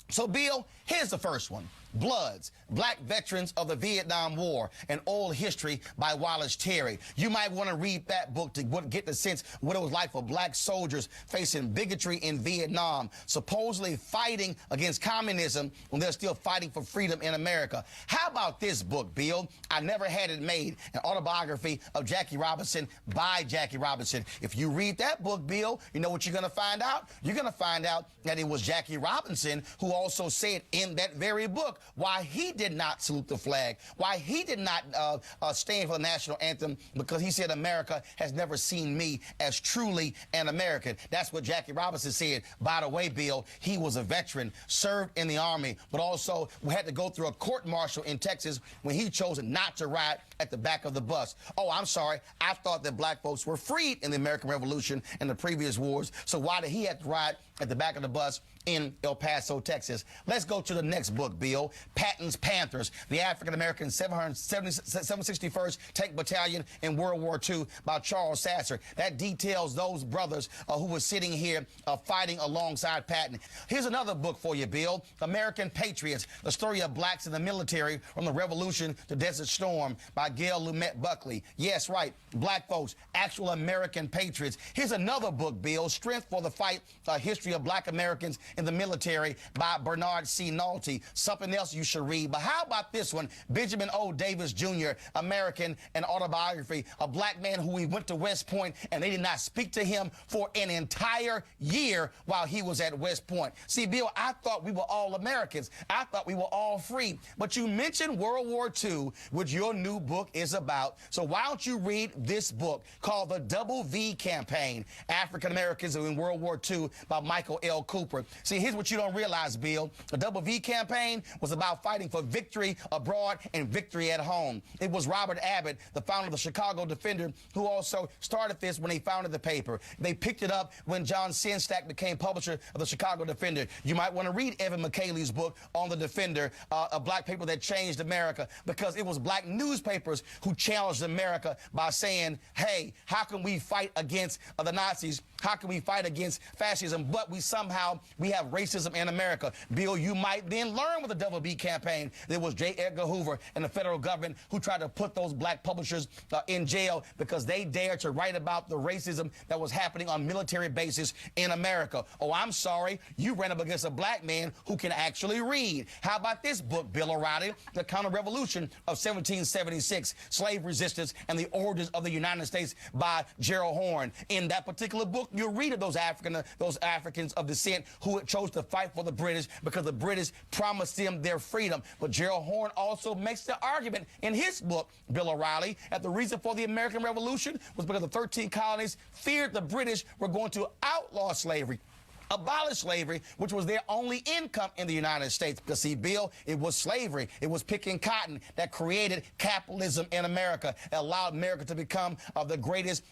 So, Bill, here's the first one. Bloods, Black Veterans of the Vietnam War, an Old History by Wallace Terry. You might want to read that book to get the sense what it was like for black soldiers facing bigotry in Vietnam, supposedly fighting against communism when they're still fighting for freedom in America. How about this book, Bill? I Never Had It Made, an autobiography of Jackie Robinson by Jackie Robinson. If you read that book, Bill, you know what you're going to find out? You're going to find out that it was Jackie Robinson who also said in that very book why he did not salute the flag, why he did not stand for the national anthem, because he said America has never seen me as truly an American. That's what Jackie Robinson said. By the way, Bill, he was a veteran, served in the Army, but also had to go through a court-martial in Texas when he chose not to ride at the back of the bus. Oh, I'm sorry. I thought that black folks were freed in the American Revolution and the previous wars, so why did he have to ride at the back of the bus in El Paso, Texas? Let's go to the next book, Bill. Patton's Panthers, the African-American 761st Tank Battalion in World War II by Charles Sasser. That details those brothers who were sitting here fighting alongside Patton. Here's another book for you, Bill. American Patriots, the story of blacks in the military from the Revolution to Desert Storm by Gail Lumet Buckley. Yes, right. Black folks, actual American patriots. Here's another book, Bill. Strength for the Fight, History of Black Americans in the Military by Bernard C. Nolte. Something else you should read. But how about this one? Benjamin O. Davis Jr., American, an autobiography. A black man who we went to West Point and they did not speak to him for an entire year while he was at West Point. See, Bill, I thought we were all Americans. I thought we were all free. But you mentioned World War II, which your new book is about. So why don't you read this book called The Double V Campaign, African Americans in World War II by Michael L. Cooper. See, here's what you don't realize, Bill. The Double V Campaign was about fighting for victory abroad and victory at home. It was Robert Abbott, the founder of the Chicago Defender, who also started this when he founded the paper. They picked it up when John Sinstack became publisher of the Chicago Defender. You might want to read Evan McKaylee's book on the Defender, a black paper that changed America, because it was black newspapers who challenged America by saying, hey, how can we fight against the Nazis? How can we fight against fascism? But we have racism in America. Bill, you might then learn with the Double B Campaign. There was J. Edgar Hoover and the federal government who tried to put those black publishers in jail because they dared to write about the racism that was happening on military bases in America. Oh, I'm sorry. You ran up against a black man who can actually read. How about this book, Bill O'Reilly? The Counter-Revolution of 1776, Slave Resistance and the Origins of the United States by Gerald Horne. In that particular book, you'll read of those Africans of descent who chose to fight for the British because the British promised them their freedom. But Gerald Horne also makes the argument in his book, Bill O'Reilly, that the reason for the American Revolution was because the 13 colonies feared the British were going to outlaw slavery, abolish slavery, which was their only income in the United States. Because, see, Bill, it was slavery. It was picking cotton that created capitalism in America. It allowed America to become the greatest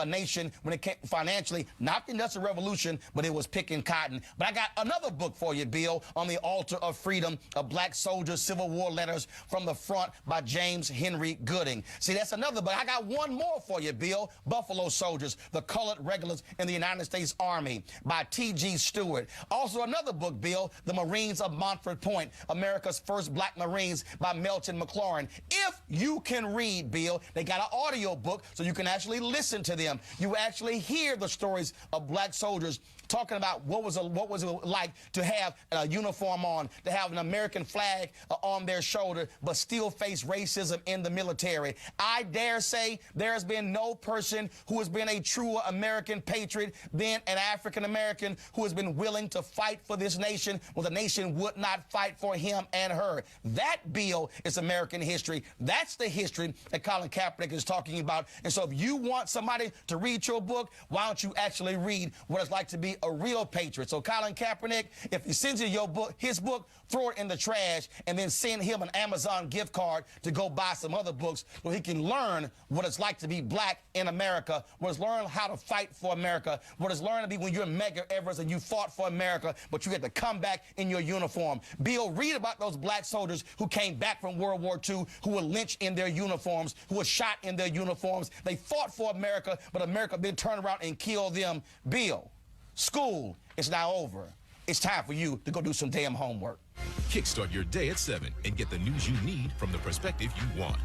nation when it came financially, not the Industrial Revolution, but it was picking cotton. But I got another book for you, Bill, on the altar of freedom, of Black Soldiers' Civil War Letters from the Front by James Henry Gooding. See, that's another book. I got one more for you, Bill, Buffalo Soldiers, the Colored Regulars in the United States Army by T.G. Stewart. Also another book, Bill, The Marines of Montford Point, America's First Black Marines by Melton McLaurin. If you can read, Bill, they got an audio book so you can actually listen to them. You actually hear the stories of black soldiers talking about what was it like to have a uniform on, to have an American flag on their shoulder, but still face racism in the military. I dare say there has been no person who has been a true American patriot than an African American who has been willing to fight for this nation when the nation would not fight for him and her. That, Bill, is American history. That's the history that Colin Kaepernick is talking about. And so if you want somebody to read your book, why don't you actually read what it's like to be a real patriot? So Colin Kaepernick, if he sends you your book, his book, throw it in the trash and then send him an Amazon gift card to go buy some other books so he can learn what it's like to be black in America, what it's learn how to fight for America, what it's learn to be when you're Medgar Evers and you fought for America, but you had to come back in your uniform. Bill, read about those black soldiers who came back from World War II, who were lynched in their uniforms, who were shot in their uniforms. They fought for America, but America then turned around and killed them. Bill, school is now over. It's time for you to go do some damn homework. Kickstart your day at 7 and get the news you need from the perspective you want.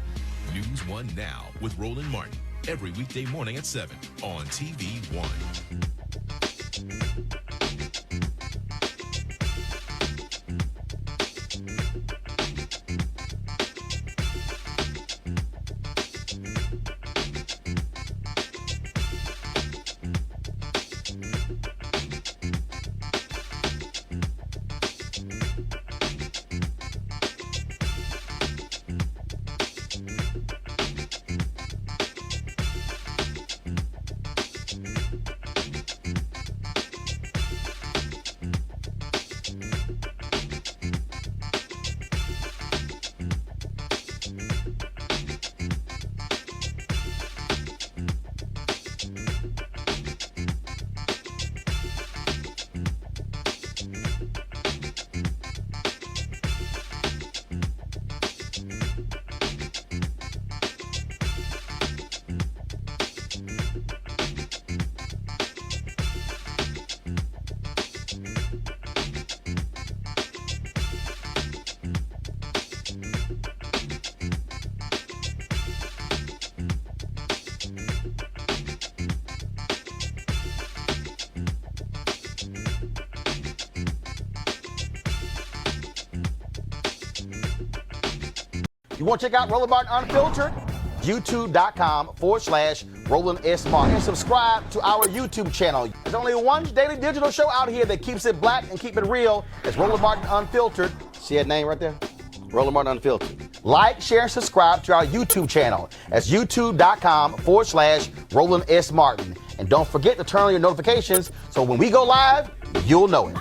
News 1 Now with Roland Martin. Every weekday morning at 7 on TV 1. You want to check out Roland Martin Unfiltered? YouTube.com/Roland S. Martin. And subscribe to our YouTube channel. There's only one daily digital show out here that keeps it black and keep it real. It's Roland Martin Unfiltered. See that name right there? Roland Martin Unfiltered. Like, share, and subscribe to our YouTube channel. That's YouTube.com/Roland S. Martin. And don't forget to turn on your notifications so when we go live, you'll know it.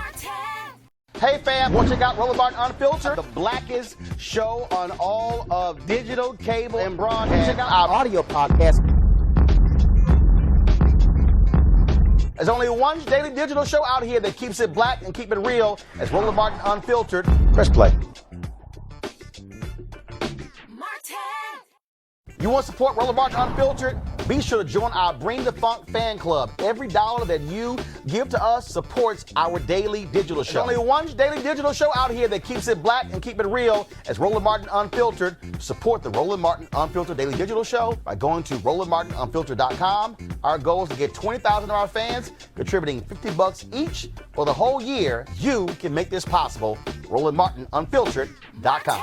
Hey fam, want to check out Roland Martin Unfiltered? The blackest show on all of digital, cable, and broadcast. Check out our audio podcast. There's only one daily digital show out here that keeps it black and keep it real. It's Roland Martin Unfiltered. Press play. You want to support Roland Martin Unfiltered? Be sure to join our Bring the Funk fan club. Every dollar that you give to us supports our daily digital show. There's only one daily digital show out here that keeps it black and keep it real. It's Roland Martin Unfiltered. Support the Roland Martin Unfiltered daily digital show by going to RolandMartinUnfiltered.com. Our goal is to get 20,000 of our fans contributing $50 each for the whole year. You can make this possible. RolandMartinUnfiltered.com.